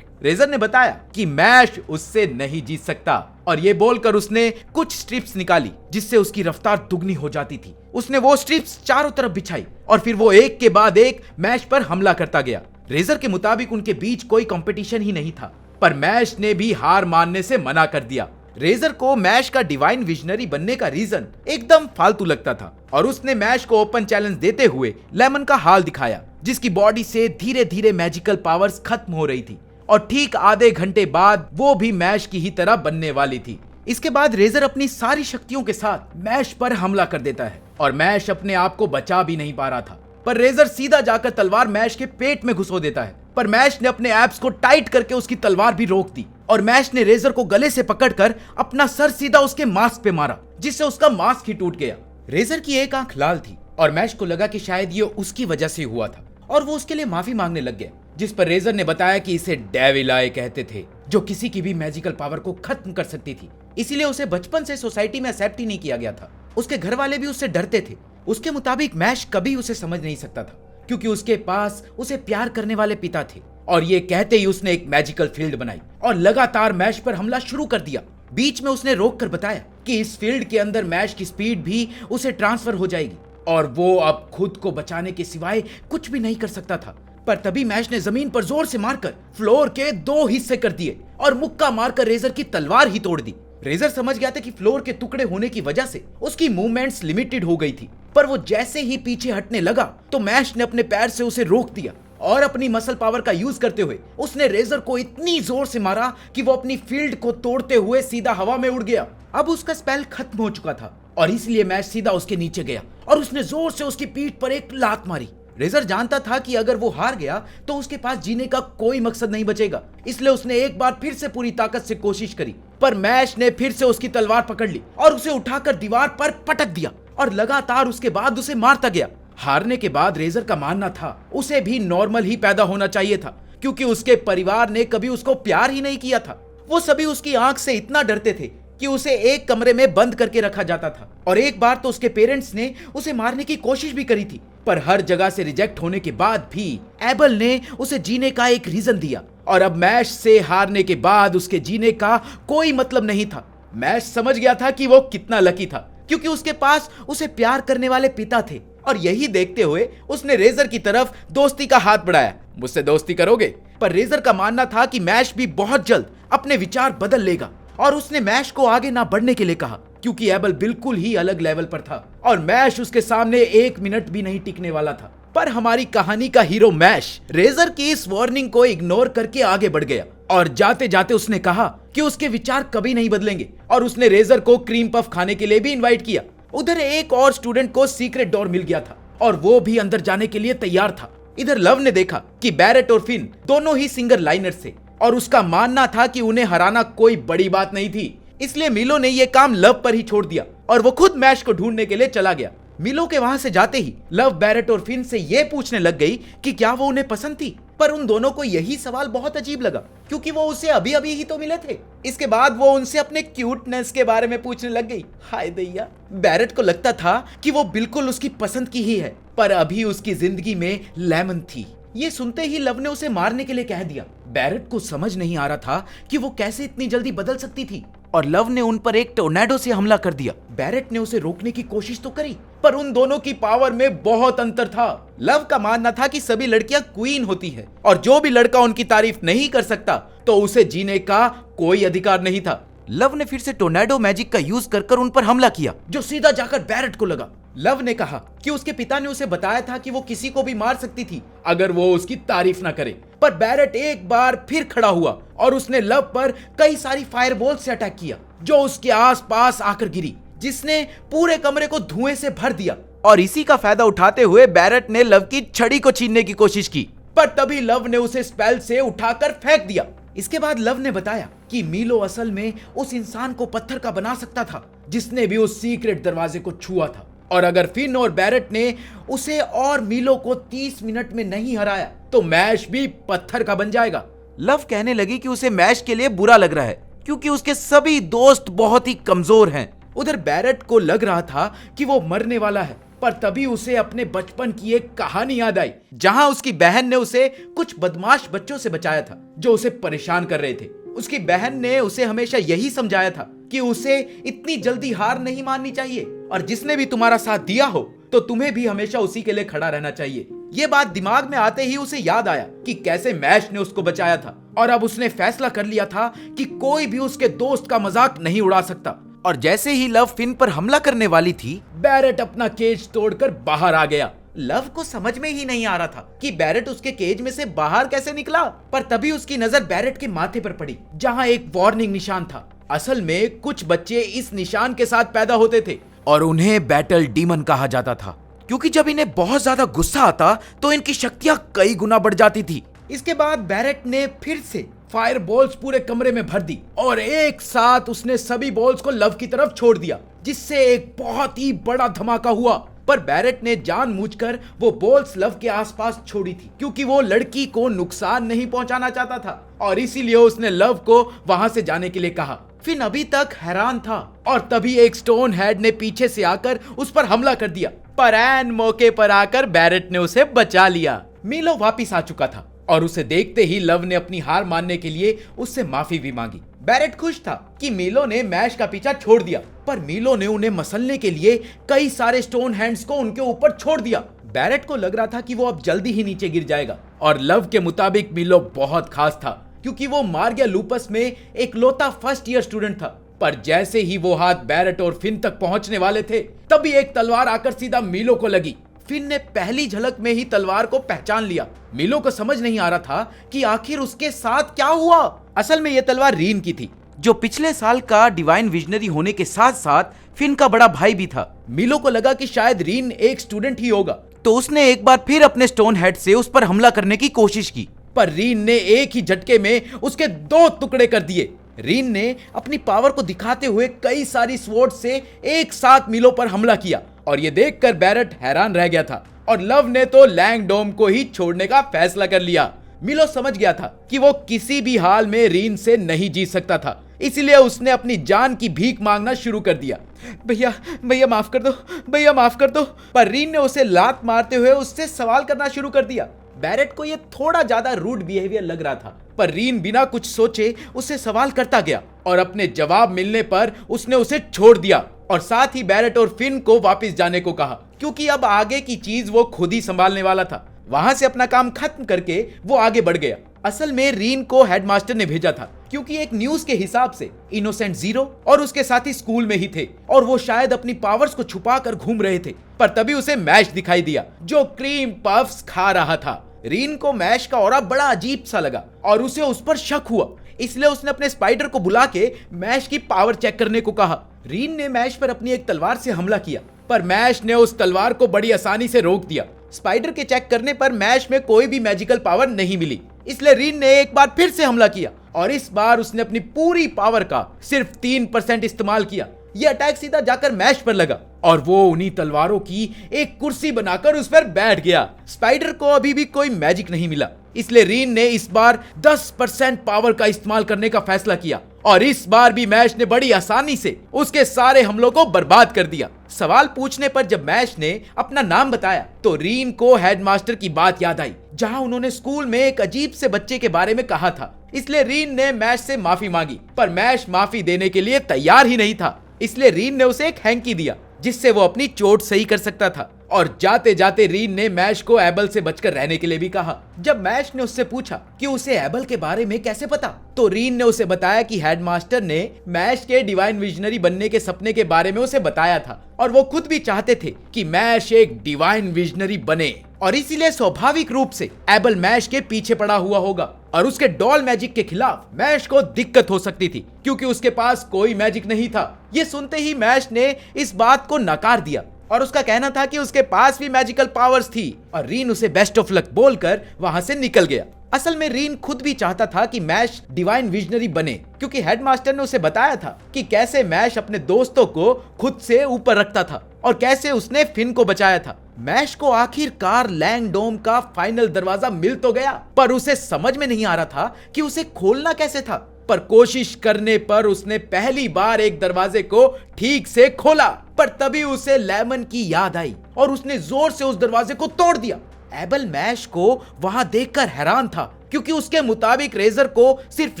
S1: रेजर ने बताया कि मैश उससे नहीं जीत सकता और ये बोलकर उसने कुछ स्ट्रिप्स निकाली जिससे उसकी रफ्तार दुगनी हो जाती थी। उसने वो स्ट्रिप्स चारों तरफ बिछाई और फिर वो एक के बाद एक मैश पर हमला करता गया। रेजर के मुताबिक उनके बीच कोई कंपटीशन ही नहीं था, पर मैश ने भी हार मानने से मना कर दिया। रेजर को मैश का डिवाइन विजनरी बनने का रीजन एकदम फालतू लगता था और उसने मैश को ओपन चैलेंज देते हुए लेमन का हाल दिखाया जिसकी बॉडी से धीरे धीरे मैजिकल पावर्स खत्म हो रही थी और ठीक आधे घंटे बाद वो भी मैश की ही तरह बनने वाली थी। इसके बाद रेजर अपनी सारी शक्तियों के साथ मैश पर हमला कर देता है और मैश अपने आप को बचा भी नहीं पा रहा था, पर रेजर सीधा जाकर तलवार मैश के पेट में घुसो देता है, पर मैश ने अपने एब्स को टाइट करके उसकी तलवार भी रोक दी और मैश ने रेजर को गले से पकड़कर अपना सर सीधा उसके मास्क पे मारा जिससे उसका मास्क ही टूट गया। रेजर की एक आंख लाल थी और मैश को लगा कि शायद ये उसकी वजह से हुआ था और वो उसके लिए माफी मांगने लग गया, जिस पर रेजर ने बताया कि इसे डेविल आई कहते थे जो किसी की भी मैजिकल पावर को खत्म कर सकती थी, इसीलिए उसे बचपन से सोसाइटी में एक्सेप्ट ही नहीं किया गया था। उसके घर वाले भी उससे डरते थे। उसके मुताबिक मैश कभी उसे समझ नहीं सकता था क्योंकि उसके पास उसे प्यार करने वाले पिता थे और ये कहते ही उसने एक मैजिकल फील्ड बनाई और लगातार मैश पर हमला शुरू कर दिया। बीच में उसने रोक कर बताया कि इस फील्ड के अंदर मैश की स्पीड भी उसे ट्रांसफर हो जाएगी और वो अब खुद को बचाने के सिवाय कुछ भी नहीं कर सकता था, पर तभी मैश ने जमीन पर जोर से मारकर फ्लोर के 2 हिस्से कर दिए और मुक्का मारकर रेजर की तलवार ही तोड़ दी। रेजर समझ गया था कि फ्लोर के टुकड़े होने की वजह से उसकी मूवमेंट्स लिमिटेड हो गई थी, पर वो जैसे ही पीछे हटने लगा तो मैश ने अपने पैर से उसे रोक दिया और अपनी मसल पावर का यूज करते हुए उसने रेजर को इतनी जोर से मारा कि वो अपनी फील्ड को तोड़ते हुए सीधा हवा में उड़ गया अब उसका स्पेल खत्म हो चुका था और इसलिए मैश सीधा उसके नीचे गया और उसने जोर से उसकी पीठ पर एक लात मारी। रेजर जानता था कि अगर वो हार गया तो उसके पास जीने का कोई मकसद नहीं बचेगा, इसलिए उसने एक बार फिर से पूरी ताकत से कोशिश करी, पर मैश ने फिर से उसकी तलवार पकड़ ली और उसे उठाकर दीवार पर पटक दिया और लगातार उसके बाद उसे मारता गया। हारने के बाद रेजर का मानना था उसे भी नॉर्मल ही पैदा होना चाहिए था, क्योंकि उसके परिवार ने कभी उसको प्यार ही नहीं किया था। वो सभी उसकी आंख से इतना डरते थे कि उसे एक कमरे में बंद करके रखा जाता था और एक बार तो उसके पेरेंट्स ने उसे मारने की कोशिश भी करी थी, पर हर जगह से रिजेक्ट होने के बाद भी एबल ने उसे जीने का एक रीजन दिया और अब मैश से हारने के बाद उसके जीने का कोई मतलब नहीं था। मैश समझ गया था कि वो कितना लकी था, क्योंकि उसके पास उसे प्यार करने वाले पिता थे और यही देखते हुए उसने रेजर की तरफ दोस्ती का हाथ बढ़ाया। मुझसे दोस्ती करोगे? पर रेजर का मानना था कि मैश भी बहुत जल्द अपने विचार बदल लेगा और उसने मैश को आगे ना बढ़ने के लिए कहा, क्योंकि एबल बिल्कुल ही अलग लेवल पर था और मैश उसके सामने एक मिनट भी नहीं टिकने वाला था। पर हमारी कहानी का हीरो मैश रेजर की इस वार्निंग को इग्नोर करके आगे बढ़ गया और जाते जाते उसने कहा कि उसके विचार कभी नहीं बदलेंगे और उसने रेजर को क्रीम पफ खाने के लिए भी इनवाइट किया। उधर एक और स्टूडेंट को सीक्रेट डोर मिल गया था और वो भी अंदर जाने के लिए तैयार था। इधर लव ने देखा कि बैरेट और फिन दोनों ही सिंगर लाइनर्स थे और उसका मानना था कि उन्हें हराना कोई बड़ी बात नहीं थी, इसलिए मिलो ने यह काम लव पर ही छोड़ दिया और वो खुद मैश को ढूंढने के लिए चला गया। मिलो के वहां से जाते ही लव बैरेट और फिन से यह पूछने लग गई कि क्या वो उन्हें पसंद थी, पर उन दोनों को यही सवाल बहुत अजीब लगा, क्योंकि वो उसे अभी अभी ही तो मिले थे। इसके बाद वो उनसे अपने क्यूटनेस के बारे में पूछने लग गई। हाय दैया, बैरेट को लगता था कि वो बिल्कुल उसकी पसंद की ही है, पर अभी उसकी जिंदगी में लेमन थी। ये सुनते ही लव ने उसे मारने के लिए कह दिया। बैरेट को समझ नहीं आ रहा था कि वो कैसे इतनी जल्दी बदल सकती थी और लव ने उन पर एक टोर्नेडो से हमला कर दिया। बैरेट ने उसे रोकने की कोशिश तो करी, पर उन दोनों की पावर में बहुत अंतर था। लव का मानना था कि सभी लड़कियां क्वीन होती है और जो भी लड़का उनकी तारीफ नहीं कर सकता तो उसे जीने का कोई अधिकार नहीं था। लव ने फिर से टोर्नेडो मैजिक का यूज कर उन पर हमला किया, जो सीधा जाकर बैरेट को लगा। लव ने कहा कि उसके पिता ने उसे बताया था कि वो किसी को भी मार सकती थी अगर वो उसकी तारीफ ना करे, पर बैरेट एक बार फिर खड़ा हुआ और उसने लव पर कई सारी फायरबॉल से अटैक किया जो उसके आसपास आकर गिरी, जिसने पूरे कमरे को धुएं से भर दिया। और इसी का फायदा उठाते हुए बैरेट ने लव की छड़ी को छीनने की कोशिश की, पर तभी लव ने उसे स्पेल से उठाकर फेंक दिया। इसके बाद लव ने बताया कि मिलो असल में उस इंसान को पत्थर का बना सकता था जिसने भी उस सीक्रेट दरवाजे को छुआ था, और अगर फिन और बैरेट ने उसे और मिलो को 30 मिनट में नहीं हराया तो मैश भी पत्थर का बन जाएगा। लव कहने लगी कि उसे मैश के लिए बुरा लग रहा है क्योंकि उसके सभी दोस्त बहुत ही कमजोर हैं। उधर बैरेट को लग रहा था कि वो मरने वाला है, पर तभी उसे अपने बचपन की एक कहानी याद आई जहां उसकी बहन ने उसे कुछ बदमाश बच्चों से बचाया था जो उसे परेशान कर रहे थे। उसकी बहन ने उसे हमेशा यही समझाया था कि उसे इतनी जल्दी हार नहीं माननी चाहिए और जिसने भी तुम्हारा साथ दिया हो तो तुम्हें भी हमेशा उसी के लिए खड़ा रहना चाहिए। ये बात दिमाग में आते ही उसे याद आया कि कैसे मैश ने उसको बचाया था और अब उसने फैसला कर लिया था कि कोई भी उसके दोस्त का मजाक नहीं उड़ा सकता। और जैसे ही लव फिन पर हमला करने वाली थी, बैरेट अपना केज तोड़कर बाहर आ गया। लव को समझ में ही नहीं आ रहा था कि बैरेट उसके केज में से बाहर कैसे निकला, पर तभी उसकी नजर बैरेट के माथे पर पड़ी जहां एक वार्निंग निशान था। असल में कुछ बच्चे इस निशान के साथ पैदा होते थे और उन्हें बैटल डीमन कहा जाता था, क्योंकि जब इन्हें बहुत ज्यादा गुस्सा आता तो इनकी शक्तियां कई गुना बढ़ जाती थी। इसके बाद बैरेट ने फिर से फायर बॉल्स पूरे कमरे में भर दी और एक साथ उसने सभी बॉल्स को लव की तरफ छोड़ दिया, जिससे एक बहुत ही बड़ा धमाका हुआ। पर बैरेट ने जानबूझकर वो बॉल्स लव के आसपास छोड़ी थी क्योंकि वो लड़की को नुकसान नहीं पहुंचाना चाहता था और इसीलिए उसने लव को वहां से जाने के लिए कहा। फिन अभी तक हैरान था और तभी एक स्टोन हेड ने पीछे से आकर उस पर हमला कर दिया, पर ऐन मौके पर आकर बैरेट ने उसे बचा लिया। मिलो वापिस आ चुका था और उसे देखते ही लव ने अपनी हार मानने के लिए उससे माफी भी मांगी। बैरेट खुश था कि मिलो ने मैश का पीछा छोड़ दिया, पर मिलो ने उन्हें मसलने के लिए कई सारे स्टोन हैंड्स को उनके ऊपर छोड़ दिया। बैरेट को लग रहा था कि वो अब जल्दी ही नीचे गिर जाएगा और लव के मुताबिक मिलो बहुत खास था क्योंकि वो मार्गिया लूपस में एक लौता फर्स्ट ईयर स्टूडेंट था। पर जैसे ही वो हाथ बैरेट और फिन तक पहुंचने वाले थे तभी एक तलवार आकर सीधा मिलो को लगी। फिन ने पहली झलक में ही तलवार को पहचान लिया। मिलो को समझ नहीं आ रहा था कि आखिर उसके साथ क्या हुआ। असल में यह तलवार रीन की थी जो पिछले साल का डिवाइन विजनरी होने के साथ साथ फिन का बड़ा भाई भी था। मिलो को लगा कि शायद रीन एक स्टूडेंट ही होगा, तो उसने एक बार फिर अपने स्टोन हेड से उस पर हमला करने की कोशिश की, पर रीन ने एक ही झटके में उसके 2 टुकड़े कर दिए। रीन ने अपनी पावर को दिखाते हुए कई सारी स्वॉर्ड से एक साथ मिलो पर हमला किया और ये देखकर बैरट हैरान रह गया था और लव ने तो लैंगडोम को ही छोड़ने का फैसला कर लिया। मिलो समझ गया था कि वो किसी भी हाल में रीन से नहीं जीत सकता था, इसलिए उसने अपनी जान की भीख मांगना शुरू कर दिया। भैया भैया माफ कर दो, भैया माफ कर दो। पर रीन ने उसे लात मारते हुए उससे सवाल करना शुरू कर दिया। बैरेट को यह थोड़ा ज्यादा रूड बिहेवियर लग रहा था, पर रीन बिना कुछ सोचे उससे सवाल करता गया और अपने जवाब मिलने पर उसने उसे छोड़ दिया और साथ ही बैरेट और फिन को वापस जाने को कहा, क्योंकि अब आगे की चीज वो खुद ही संभालने वाला था। वहां से अपना काम खत्म करके वो आगे बढ़ गया। असल में रीन को हेडमास्टर ने भेजा था, क्योंकि एक न्यूज के हिसाब से इनोसेंट जीरो और उसके साथी स्कूल में ही थे और वो शायद अपनी पावर्स को छुपा कर घूम रहे थे। पर तभी उसे मैश दिखाई दिया जो क्रीम पफ्स खा रहा था। रीन को मैश का ऑरा बड़ा अजीब सा लगा और उसे उस पर शक हुआ, इसलिए उसने अपने स्पाइडर को बुला के मैश की पावर चेक करने को कहा। रीन ने मैश पर अपनी एक तलवार से हमला किया, पर मैश ने उस तलवार को बड़ी आसानी से रोक दिया। स्पाइडर के चेक करने पर मैश में कोई भी मैजिकल पावर नहीं मिली, इसलिए रीन ने एक बार फिर से हमला किया और इस बार उसने अपनी पूरी पावर का सिर्फ 3% इस्तेमाल किया। यह अटैक सीधा जाकर मैश पर लगा और वो उन्हीं तलवारों की एक कुर्सी बनाकर उस पर बैठ गया। स्पाइडर को अभी भी कोई मैजिक नहीं मिला, इसलिए रीन ने इस बार 10% पावर का इस्तेमाल करने का फैसला किया और इस बार भी मैश ने बड़ी आसानी से उसके सारे हमलों को बर्बाद कर दिया। सवाल पूछने पर जब मैश ने अपना नाम बताया तो रीन को हेडमास्टर की बात याद आई, जहां उन्होंने स्कूल में एक अजीब से बच्चे के बारे में कहा था। इसलिए रीन ने मैश से माफी मांगी, पर मैश माफी देने के लिए तैयार ही नहीं था। इसलिए रीन ने उसे एक हैंकी दिया जिससे वो अपनी चोट सही कर सकता था और जाते जाते रीन ने मैश को एबल से बचकर रहने के लिए भी कहा। जब मैश ने उससे पूछा कि उसे एबल के बारे में कैसे पता, तो रीन ने उसे बताया कि हेडमास्टर ने मैश के डिवाइन विजनरी बनने के सपने के बारे में उसे बताया था और वो खुद भी चाहते थे कि मैश एक डिवाइन विजनरी बने और इसीलिए स्वाभाविक रूप से एबल मैश के पीछे पड़ा हुआ होगा और उसके डॉल मैजिक के खिलाफ मैश को दिक्कत हो सकती थी, क्योंकि उसके पास कोई मैजिक नहीं था। ये सुनते ही मैश ने इस बात को नकार दिया और उसका कहना था कि उसके पास भी मैजिकल पावर्स थी और रीन उसे बेस्ट ऑफ लक बोलकर वहां से निकल गया। असल में रीन खुद भी चाहता था कि मैश डिवाइन विजनरी बने, क्योंकि हेडमास्टर ने उसे बताया था कि कैसे मैश अपने दोस्तों को खुद से ऊपर रखता था और कैसे उसने फिन को बचाया था। मैश को आखिरकार लैंगडोम का फाइनल दरवाजा मिल तो गया, पर उसे समझ में नहीं आ रहा था कि उसे खोलना कैसे था। पर कोशिश करने पर उसने पहली बार एक दरवाजे को ठीक से खोला, पर तभी उसे लेमन की याद आई और उसने जोर से उस दरवाजे को तोड़ दिया। एबल मैश को वहां देखकर हैरान था, क्योंकि उसके मुताबिक रेजर को सिर्फ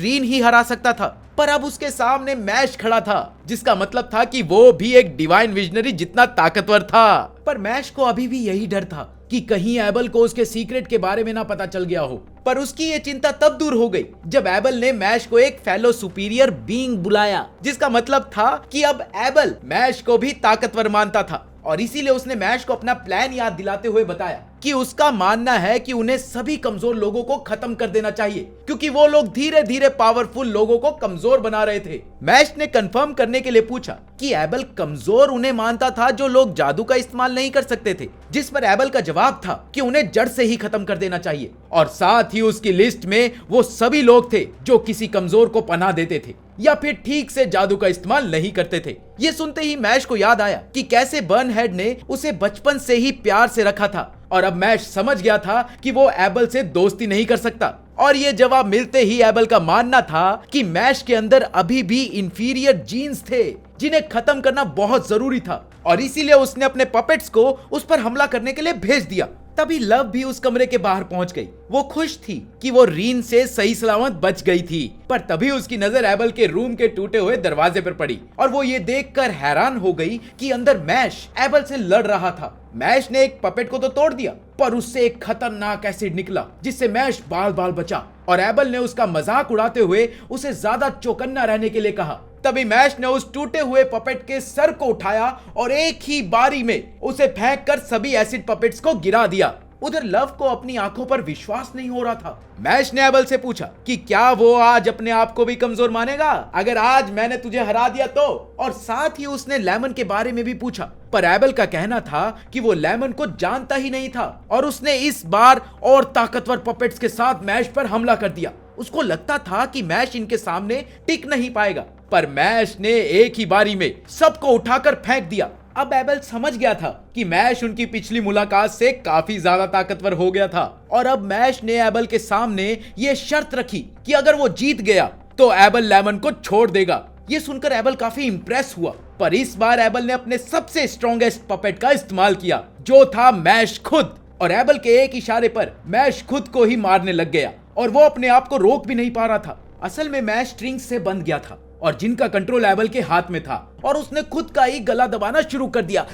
S1: रीन ही हरा सकता था, पर अब उसके सामने मैश खड़ा था, जिसका मतलब था कि वो भी एक डिवाइन विजनरी जितना ताकतवर था। पर मैश को अभी भी यही डर था कि कहीं एबल को उसके सीक्रेट के बारे में ना पता चल गया हो। पर उसकी ये चिंता तब दूर हो गई जब एबल ने मैश को एक फेलो सुपीरियर बीइंग बुलाया, जिसका मतलब था कि अब एबल मैश को भी ताकतवर मानता था और इसीलिए उसने मैश को अपना प्लान याद दिलाते हुए बताया कि उसका मानना है कि उन्हें सभी कमजोर लोगों को खत्म कर देना चाहिए, क्योंकि वो लोग धीरे धीरे पावरफुल लोगों को कमजोर बना रहे थे। मैश ने कंफर्म करने के लिए पूछा कि एबल कमजोर उन्हें मानता था जो लोग जादू का इस्तेमाल नहीं कर सकते थे, जिस पर एबल का जवाब था कि उन्हें जड़ से ही खत्म कर देना चाहिए और साथ ही उसकी लिस्ट में वो सभी लोग थे जो किसी कमजोर को पनाह देते थे या फिर ठीक से जादू का इस्तेमाल नहीं करते थे। ये सुनते ही मैश को याद आया कि कैसे बर्नहेड ने उसे बचपन से ही प्यार से रखा था और अब मैश समझ गया था कि वो एबल से दोस्ती नहीं कर सकता। और ये जवाब मिलते ही एबल का मानना था कि मैश के अंदर अभी भी इंफीरियर जीन्स थे जिन्हें खत्म करना बहुत जरूरी था और इसीलिए उसने अपने पपेट्स को उस पर हमला करने के लिए भेज दिया। तभी लव भी उस कमरे के बाहर पहुंच गई। वो खुश थी कि वो रीन से सही सलामत बच गई थी, पर तभी उसकी नजर एबल के रूम के टूटे हुए दरवाजे पर पड़ी और वो ये देखकर हैरान हो गई कि अंदर मैश एबल से लड़ रहा था। मैश ने एक पपेट को तो तोड़ दिया, पर उससे एक खतरनाक एसिड निकला जिससे मैश बाल बाल बचा और एबल ने उसका मजाक उड़ाते हुए उसे ज्यादा चौकन्ना रहने के लिए कहा। तभी मैश ने उस टूटे हुए पपेट के सर को उठाया और एक ही बारी में उसे फेंककर सभी एसिड पपेट्स को गिरा दिया। उधर लव को अपनी आंखों पर विश्वास नहीं हो रहा था। मैश ने एबल से पूछा कि क्या वो आज अपने आप को भी कमजोर मानेगा अगर आज मैंने तुझे हरा दिया तो, और साथ ही उसने लेमन के बारे में भी पूछा। पर एबल का कहना था कि वो लेमन को जानता ही नहीं था और उसने इस बार और ताकतवर पपेट्स के साथ मैश पर हमला कर दिया। उसको लगता था कि मैश इनके सामने टिक नहीं पाएगा, पर मैश ने एक ही बारी में सबको उठाकर फेंक दिया। अब एबल समझ गया था कि मैश उनकी पिछली मुलाकात से काफी ज्यादा ताकतवर हो गया था और अब मैश ने एबल के सामने ये शर्त रखी कि अगर वो जीत गया तो एबल लेमन को छोड़ देगा। ये सुनकर एबल काफी इंप्रेस हुआ, पर इस बार एबल ने अपने सबसे स्ट्रॉन्गेस्ट पपेट का इस्तेमाल किया जो था मैश खुद। और एबल के एक इशारे पर मैश खुद को ही मारने लग गया और वो अपने आप को रोक भी नहीं पा रहा था। असल में मैश स्ट्रिंग से बंध गया था और जिनका कंट्रोल एबल के हाथ में था और उसने खुद का ही गला दबाना शुरू कर दिया।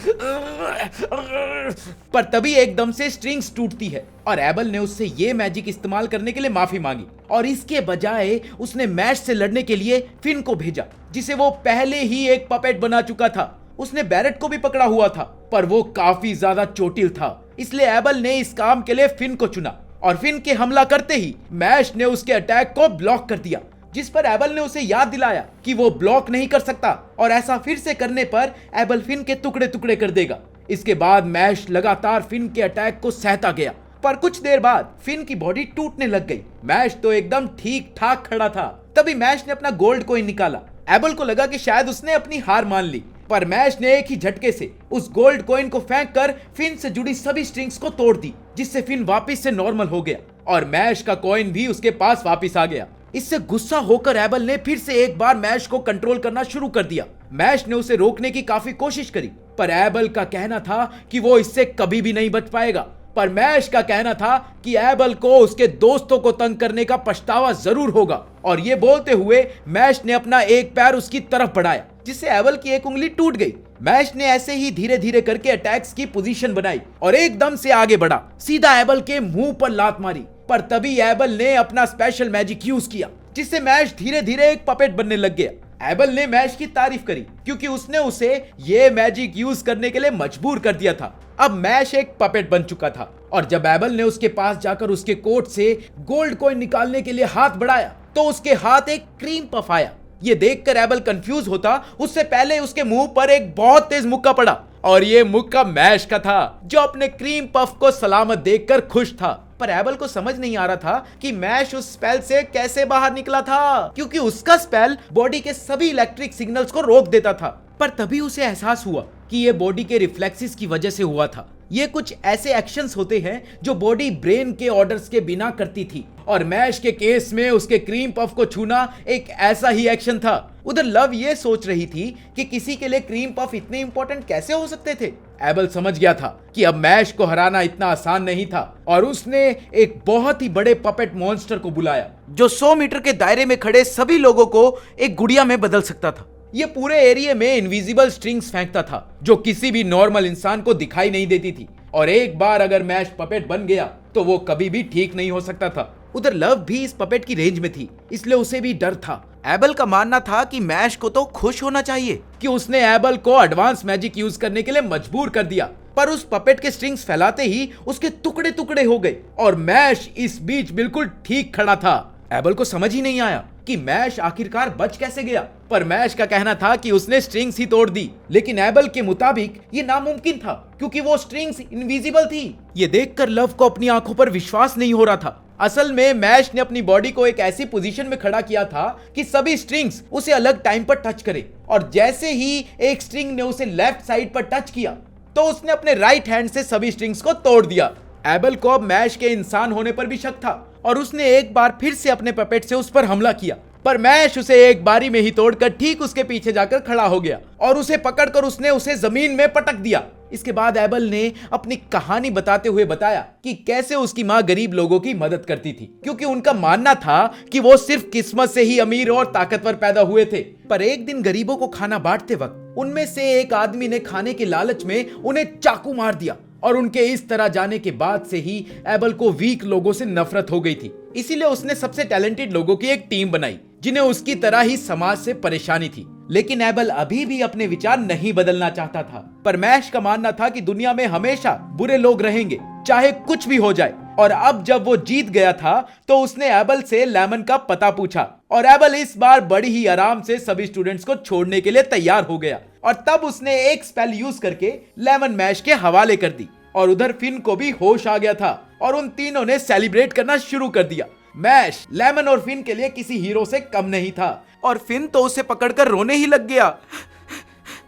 S1: पर तभी एकदम से स्ट्रिंग्स टूटती है और एबल ने उससे ये मैजिक इस्तेमाल करने के लिए माफी मांगी और इसके बजाय उसने मैश से लड़ने के लिए फिन को भेजा, जिसे वो पहले ही एक पपेट बना चुका था। उसने बैरेट को भी पकड़ा हुआ था, पर वो काफी ज्यादा चोटिल था, इसलिए एबल ने इस काम के लिए फिन को चुना और फिन के हमला करते ही मैश ने उसके अटैक को ब्लॉक कर दिया, जिस पर एबल ने उसे याद दिलाया कि वो ब्लॉक नहीं कर सकता और ऐसा फिर से करने पर एबल फिन के टुकड़े टुकड़े कर देगा। इसके बाद मैश लगातार फिन के अटैक को सहता गया, पर कुछ देर बाद फिन की बॉडी टूटने लग गई। मैश तो एकदम ठीक ठाक खड़ा था। तभी मैश ने अपना गोल्ड कॉइन निकाला। एबल को लगा कि शायद उसने अपनी हार मान ली, पर मैश ने एक ही झटके से उस गोल्ड कॉइन को फेंक कर फिन से जुड़ी सभी स्ट्रिंग्स को तोड़ दी, जिससे फिन वापस से नॉर्मल हो गया और मैश का कॉइन भी उसके पास वापस आ गया। इससे गुस्सा होकर एबल ने फिर से एक बार मैश को कंट्रोल करना शुरू कर दिया। मैश ने उसे रोकने की काफी कोशिश करी, पर एबल का कहना था कि वो इससे कभी भी नहीं बच पाएगा। पर मैश का कहना था कि एबल को उसके दोस्तों को तंग करने का पछतावा जरूर होगा, और ये बोलते हुए मैश ने अपना एक पैर उसकी तरफ बढ़ाया, जिससे एबल की एक उंगली टूट गई। मैश ने ऐसे ही धीरे धीरे करके अटैक्स की पोजीशन बनाई और एकदम से आगे बढ़ा, सीधा एबल के मुंह पर लात मारी। पर तभी एबल ने अपना स्पेशल मैजिक यूज किया, जिससे मैश धीरे धीरे एक पपेट बनने लग गया। एबल ने मैश की तारीफ करी क्योंकि उसने उसे ये मैजिक यूज करने के लिए मजबूर कर दिया था। अब मैश एक पपेट बन चुका था और जब एबल ने उसके पास जाकर उसके कोट से गोल्ड कॉइन निकालने के लिए हाथ बढ़ाया तो उसके हाथ एक क्रीम पफ आया। ये देखकर एबल कंफ्यूज होता उससे पहले उसके मुंह पर एक बहुत तेज मुक्का पड़ा और ये मुक्का मैश का था, जो अपने क्रीम पफ को सलामत देखकर खुश था। पर एबल को समझ नहीं आ रहा था कि मैश उस स्पेल से कैसे बाहर निकला था, क्योंकि उसका स्पेल बॉडी के सभी इलेक्ट्रिक सिग्नल्स को रोक देता था। पर तभी उसे एहसास हुआ कि ये बॉडी के रिफ्लेक्सेस की वजह से हुआ था। ये कुछ ऐसे एक्शंस होते हैं जो बॉडी ब्रेन के ऑर्डर्स के बिना करती थी, और मैश के केस में उसके क्रीम पफ को छूना एक ऐसा ही एक्शन था। उधर लव ये सोच रही थी कि किसी के लिए क्रीम पफ इतने इंपॉर्टेंट कैसे हो सकते थे। एबल समझ गया था कि अब मैश को हराना इतना आसान नहीं था और उसने एक बहुत ही बड़े पपेट मॉन्स्टर को बुलाया, जो 100 मीटर के दायरे में खड़े सभी लोगों को एक गुड़िया में बदल सकता था। ये पूरे एरिया में इनविजिबल स्ट्रिंग्स फेंकता था जो किसी भी नॉर्मल इंसान को दिखाई नहीं देती थी, और एक बार अगर मैश पपेट बन गया तो वो कभी भी ठीक नहीं हो सकता था। उधर लव भी इस पपेट की रेंज में थी, इसलिए उसे भी डर था। एबल का मानना था कि मैश को तो खुश होना चाहिए कि उसने एबल को एडवांस मैजिक यूज करने के लिए मजबूर कर दिया, पर उस पपेट के स्ट्रिंग्स फैलाते ही उसके टुकड़े टुकड़े हो गए और मैश इस बीच बिल्कुल ठीक खड़ा था। एबल को समझ ही नहीं आया कि मैश आखिरकार बच कैसे गया, पर मैश का कहना था कि उसने स्ट्रिंग्स ही तोड़ दी, लेकिन एबल के मुताबिक ये नामुमकिन था क्योंकि वो स्ट्रिंग्स इनविजिबल थी। ये देखकर लव को अपनी आंखों पर विश्वास नहीं हो रहा था। असल में मैश ने अपनी बॉडी को एक ऐसी पोजीशन में खड़ा किया था कि सभी स्ट्रिंग्स उसे अलग टाइम पर टच करे, और जैसे ही एक स्ट्रिंग ने उसे लेफ्ट साइड पर टच किया तो उसने अपने राइट हैंड से सभी स्ट्रिंग्स को तोड़ दिया। एबल को अब मैश के इंसान होने पर भी शक था और उसने एक बार फिर से अपने पपेट से उस पर हमला किया, पर मैश उसे एक बारी में ही तोड़कर ठीक उसके पीछे जाकर खड़ा हो गया और उसे पकड़कर उसने उसे जमीन में पटक दिया। इसके बाद एबल ने अपनी कहानी बताते हुए बताया कि कैसे उसकी माँ गरीब लोगों की मदद करती थी, क्योंकि उनका मानना था कि वो सिर्फ किस्मत से ही अमीर और ताकतवर पैदा हुए थे। पर एक दिन गरीबों को खाना बांटते वक्त उनमें से एक आदमी ने खाने के लालच में उन्हें चाकू मार दिया, और उनके इस तरह जाने के बाद से ही एबल को वीक लोगों से नफरत हो गई थी। इसीलिए उसने सबसे टैलेंटेड लोगों की एक टीम बनाई जिन्हें उसकी तरह ही समाज से परेशानी थी। लेकिन एबल अभी भी अपने विचार नहीं बदलना चाहता था, पर मैश का मानना था कि दुनिया में हमेशा बुरे लोग रहेंगे चाहे कुछ भी हो जाए। और अब जब वो जीत गया था तो उसने एबल से लेमन का पता पूछा और एबल इस बार बड़ी ही आराम से सभी स्टूडेंट्स को छोड़ने के लिए तैयार हो गया। और तब उसने एक स्पेल यूज करके लेमन मैश के हवाले कर दी और उधर फिन को भी होश आ गया था और उन तीनों ने सेलिब्रेट करना शुरू कर दिया। मैश लेमन और फिन के लिए किसी हीरो से कम नहीं था और फिन तो उसे पकड़कर रोने ही लग गया।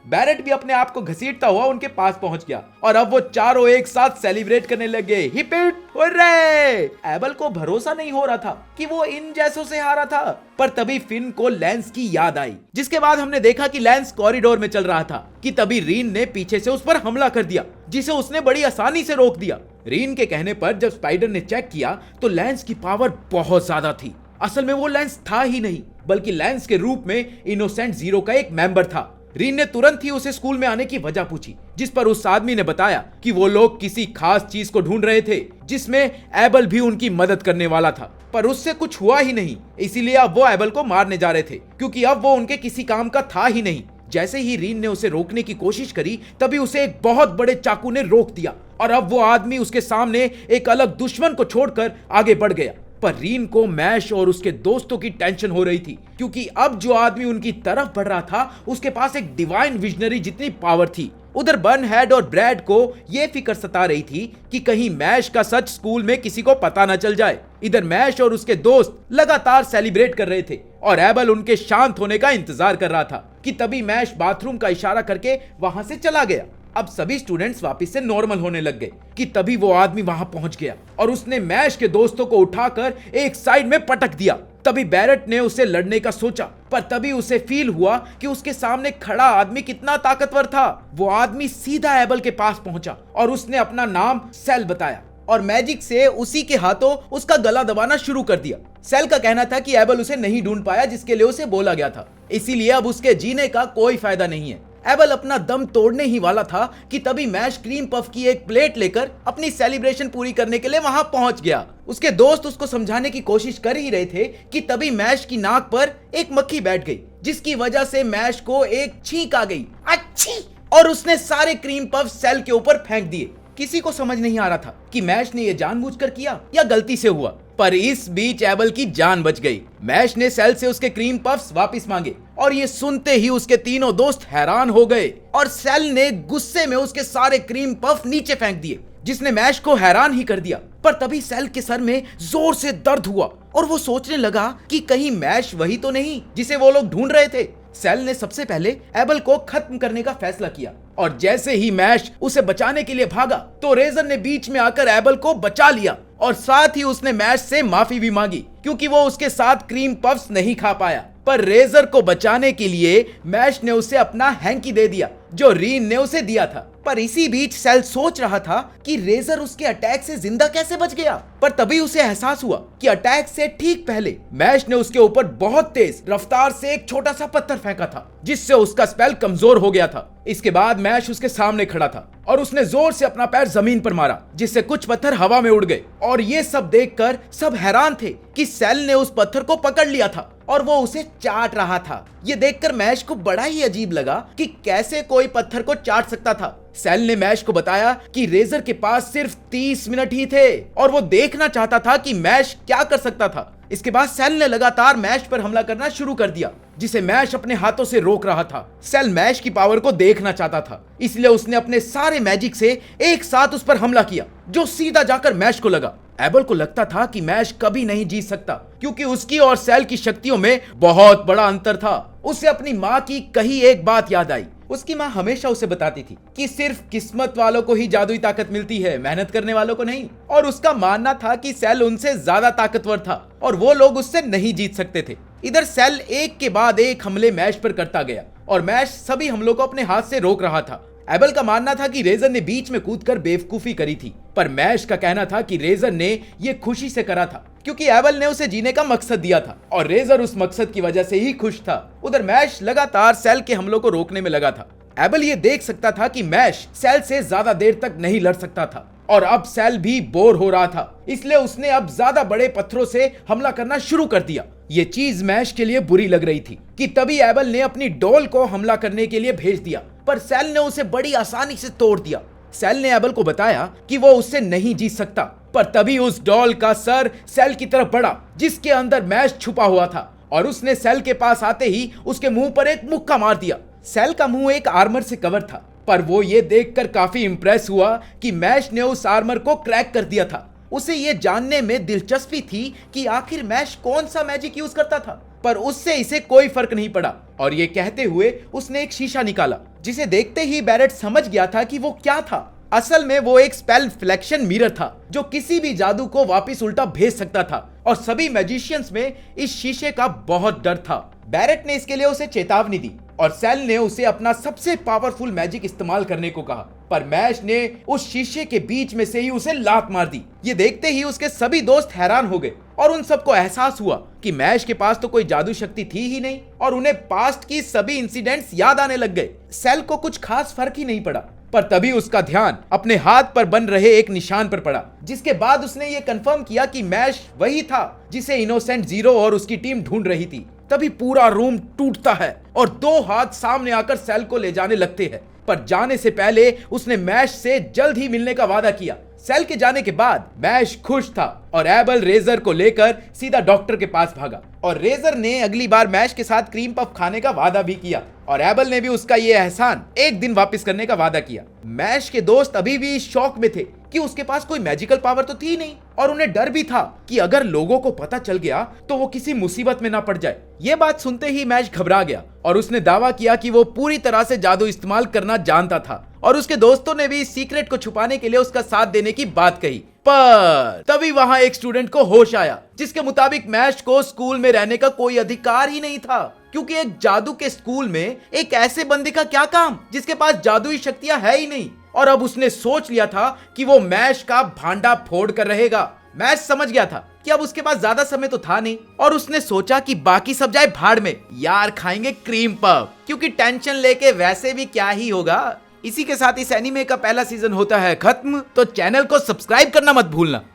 S1: बैरेट भी अपने आप को घसीटता हुआ उनके पास पहुंच गया और अब वो चारों एक साथ सेलिब्रेट करने लगे। Hip hip hurray! एबल को भरोसा नहीं हो रहा था कि वो इन जैसों से हारा था। पर तभी फिन को लैंस की याद आई, जिसके बाद हमने देखा कि लैंस कॉरिडोर में चल रहा था कि तभी रीन ने पीछे से उस पर हमला कर दिया, जिसे उसने बड़ी आसानी से रोक दिया। रीन के कहने पर जब स्पाइडर ने चेक किया तो लैंस की पावर बहुत ज्यादा थी। असल में वो लैंस था ही नहीं, बल्कि लैंस के रूप में इनोसेंट जीरो का एक मेंबर था। रीन ने तुरंत ही उसे स्कूल में आने की वजह पूछी, जिस पर उस आदमी ने बताया कि वो लोग किसी खास चीज को ढूंढ रहे थे जिसमें एबल भी उनकी मदद करने वाला था। पर उससे कुछ हुआ ही नहीं, इसीलिए अब वो एबल को मारने जा रहे थे, क्योंकि अब वो उनके किसी काम का था ही नहीं। जैसे ही रीन ने उसे रोकने की कोशिश करी तभी उसे एक बहुत बड़े चाकू ने रोक दिया और अब वो आदमी उसके सामने एक अलग दुश्मन को छोड़कर आगे बढ़ गया। पर रीन को मैश और उसके दोस्तों की टेंशन हो रही थी, क्योंकि अब जो आदमी उनकी तरफ बढ़ रहा था उसके पास एक डिवाइन विजनरी जितनी पावर थी। उधर बर्नहेड और ब्रैड को यह फिक्र सता रही थी कि कहीं मैश का सच स्कूल में किसी को पता न चल जाए। इधर मैश और उसके दोस्त लगातार सेलिब्रेट कर रहे थे और एबल उनके शांत होने का इंतजार कर रहा था कि तभी मैश बाथरूम का इशारा करके वहां से चला गया। अब सभी स्टूडेंट्स वापस से नॉर्मल होने लग गए कि तभी वो आदमी वहां पहुंच गया और उसने मैश के दोस्तों को उठाकर एक साइड में पटक दिया। तभी बैरेट ने उसे लड़ने का सोचा, पर तभी उसे फील हुआ कि उसके सामने खड़ा आदमी कितना ताकतवर था। वो आदमी सीधा एबल के पास पहुंचा और उसने अपना नाम सेल बताया और मैजिक से उसी के हाथों उसका गला दबाना शुरू कर दिया। सेल का कहना था कि एबल उसे नहीं ढूंढ पाया जिसके लिए उसे बोला गया था, इसीलिए अब उसके जीने का कोई फायदा नहीं है। एबल अपना दम तोड़ने ही वाला था कि तभी मैश क्रीम पफ की एक प्लेट लेकर अपनी सेलिब्रेशन पूरी करने के लिए वहां पहुंच गया। उसके दोस्त उसको समझाने की कोशिश कर ही रहे थे कि तभी मैश की नाक पर एक मक्खी बैठ गई, जिसकी वजह से मैश को एक छींक आ गई, अच्छी, और उसने सारे क्रीम पफ सेल के ऊपर फेंक दिए। किसी को समझ नहीं आ रहा था कि मैश ने यह जानबूझकर किया या गलती से हुआ, पर इस बीच एबल की जान बच गई। मैश ने सेल से उसके क्रीम पफ्स वापस मांगे और ये सुनते ही उसके तीनों दोस्त हैरान हो गए और सेल ने गुस्से में उसके सारे क्रीम पफ नीचे फेंक दिए, जिसने मैश को हैरान ही कर दिया। पर तभी सेल के सर में जोर से दर्द हुआ और वो सोचने लगा कि कहीं मैश वही तो नहीं जिसे वो लोग ढूंढ रहे थे। सेल ने सबसे पहले एबल को खत्म करने का फैसला किया और जैसे ही मैश उसे बचाने के लिए भागा तो रेजर ने बीच में आकर एबल को बचा लिया और साथ ही उसने मैश से माफी भी मांगी, क्योंकि वो उसके साथ क्रीम पफ्स नहीं खा पाया। पर रेजर को बचाने के लिए मैश ने उसे अपना हैंकी दे दिया जो रीन ने उसे दिया था। पर इसी बीच सेल सोच रहा था कि रेजर उसके अटैक से जिंदा कैसे बच गया। पर तभी उसे एहसास हुआ कि अटैक से ठीक पहले मैश ने उसके ऊपर बहुत तेज रफ्तार से एक छोटा सा पत्थर फेंका था, जिससे उसका स्पेल कमजोर हो गया था। इसके बाद मैश उसके सामने खड़ा था और उसने जोर से अपना पैर जमीन पर मारा, जिससे कुछ पत्थर हवा में उड़ गए। और ये सब देखकर सब हैरान थे कि सेल ने उस पत्थर को पकड़ लिया था और वो उसे चाट रहा था। ये देखकर मैश को बड़ा ही अजीब लगा कि कैसे कोई पत्थर को चाट सकता था। सेल ने मैश को बताया कि रेजर के पास सिर्फ 30 मिनट ही थे और वो देखना चाहता था कि मैश क्या कर सकता था। इसके बाद सेल ने लगातार मैश पर हमला करना शुरू कर दिया, जिसे मैश अपने हाथों से रोक रहा था। सेल मैश की पावर को देखना चाहता था, इसलिए उसने अपने सारे मैजिक से एक साथ उस पर हमला किया, जो सीधा जाकर मैश को लगा। एबल को लगता था कि मैश कभी नहीं जीत सकता, क्योंकि उसकी और सेल की शक्तियों में बहुत बड़ा अंतर था। उसे अपनी माँ की कही एक बात याद आई। उसकी माँ हमेशा उसे बताती थी कि सिर्फ किस्मत वालों को ही जादुई ताकत मिलती है, मेहनत करने वालों को नहीं। और उसका मानना था कि सेल उनसे ज्यादा ताकतवर था और वो लोग उससे नहीं जीत सकते थे। इधर सेल एक के बाद एक हमले मैश पर करता गया और मैश सभी हमलों को अपने हाथ से रोक रहा था। एबल का मानना था कि रेजर ने बीच में कूदकर बेवकूफी करी थी, पर मैश का कहना था कि रेजर ने ये खुशी से करा था, क्योंकि एबल ने उसे जीने का मकसद दिया था और रेजर उस मकसद की वजह से ही खुश था। उधर मैश लगातार सेल के हमलों को रोकने में लगा था। एबल ये देख सकता था कि मैश सेल से ज्यादा देर तक नहीं लड़ सकता था और अब सेल भी बोर हो रहा था, इसलिए उसने अब ज्यादा बड़े पत्थरों से हमला करना शुरू कर दिया। ये चीज मैश के लिए बुरी लग रही थी कि तभी एबल ने अपनी डॉल को हमला करने के लिए भेज दिया, पर सेल ने उसे बड़ी आसानी से तोड़ दिया सेल ने एबल को बताया कि वो उससे नहीं जीत सकता, पर तभी उस डॉल का सर सेल की तरफ बढ़ा जिसके अंदर मैश छुपा हुआ था और उसने सेल के पास आते ही उसके मुंह पर एक मुक्का मार दिया। सेल का मुंह एक आर्मर से कवर था, पर वो ये देखकर काफी इंप्रेस हुआ कि मैश ने उस आर्मर को क्रैक कर दिया था। उसे ये जानने में दिलचस्पी थी कि आखिर मैश कौन सा मैजिक यूज करता था, पर उससे इसे कोई फर्क नहीं पड़ा और ये कहते हुए उसने एक शीशा निकाला जिसे देखते ही बैरेट समझ गया था कि वो क्या था। असल में वो एक स्पेल फ्लेक्शन मिरर था जो किसी भी जादू को वापस उल्टा भेज सकता था और सभी मैजिशियंस में इस शीशे का बहुत डर था। बैरेट ने इसके लिए उसे चेतावनी दी और सेल ने उसे अपना सबसे पावरफुल मैजिक इस्तेमाल करने को कहा, पर मैश ने उस शीशे के बीच में से ही उसे लात मार दी। ये देखते ही उसके सभी दोस्त हैरान हो गए और उन सबको एहसास हुआ कि मैश के पास तो कोई जादू शक्ति थी ही नहीं और उन्हें पास्ट की सभी इंसिडेंट्स याद आने लग गए। सेल को कुछ खास फर्क ही नहीं पड़ा, पर तभी उसका ध्यान अपने हाथ पर बन रहे एक निशान पर पड़ा, जिसके बाद उसने ये कंफर्म किया कि मैश वही था जिसे इनोसेंट जीरो और उसकी टीम ढूंढ रही थी। तभी पूरा रूम टूटता है और दो हाथ सामने आकर सेल को ले जाने लगते हैं, पर जाने से पहले उसने मैश से जल्द ही मिलने का वादा किया। सेल के जाने के बाद मैश खुश था और एबल रेजर को लेकर सीधा डॉक्टर के पास भागा और रेजर ने अगली बार मैश के साथ क्रीम पफ खाने का वादा भी किया और एबल ने भी उसका ये एहसान एक दिन वापस करने का वादा किया। मैश के दोस्त अभी भी शॉक में थे कि उसके पास कोई मैजिकल पावर तो थी नहीं और उन्हें डर भी था कि अगर लोगों को पता चल गया तो वो किसी मुसीबत में ना पड़ जाए। ये बात सुनते ही मैश घबरा गया और उसने दावा किया कि वो पूरी तरह से जादू इस्तेमाल करना जानता था और उसके दोस्तों ने भी इस सीक्रेट को छुपाने के लिए उसका साथ देने की बात कही। पर तभी वहां एक स्टूडेंट को होश आया जिसके मुताबिक मैश को स्कूल में रहने का कोई अधिकार ही नहीं था, क्योंकि एक जादू के स्कूल में एक ऐसे बंदे का क्या काम जिसके पास जादुई शक्तियां है ही नहीं। और अब उसने सोच लिया था कि वो मैश का भांडा फोड़ कर रहेगा। मैश समझ गया था कि अब उसके पास ज्यादा समय तो था नहीं और उसने सोचा कि बाकी सब जाए भाड़ में, यार खाएंगे क्रीम पफ, क्योंकि टेंशन लेके वैसे भी क्या ही होगा। इसी के साथ इस एनीमे का पहला सीजन होता है खत्म, तो चैनल को सब्सक्राइब करना मत भूलना।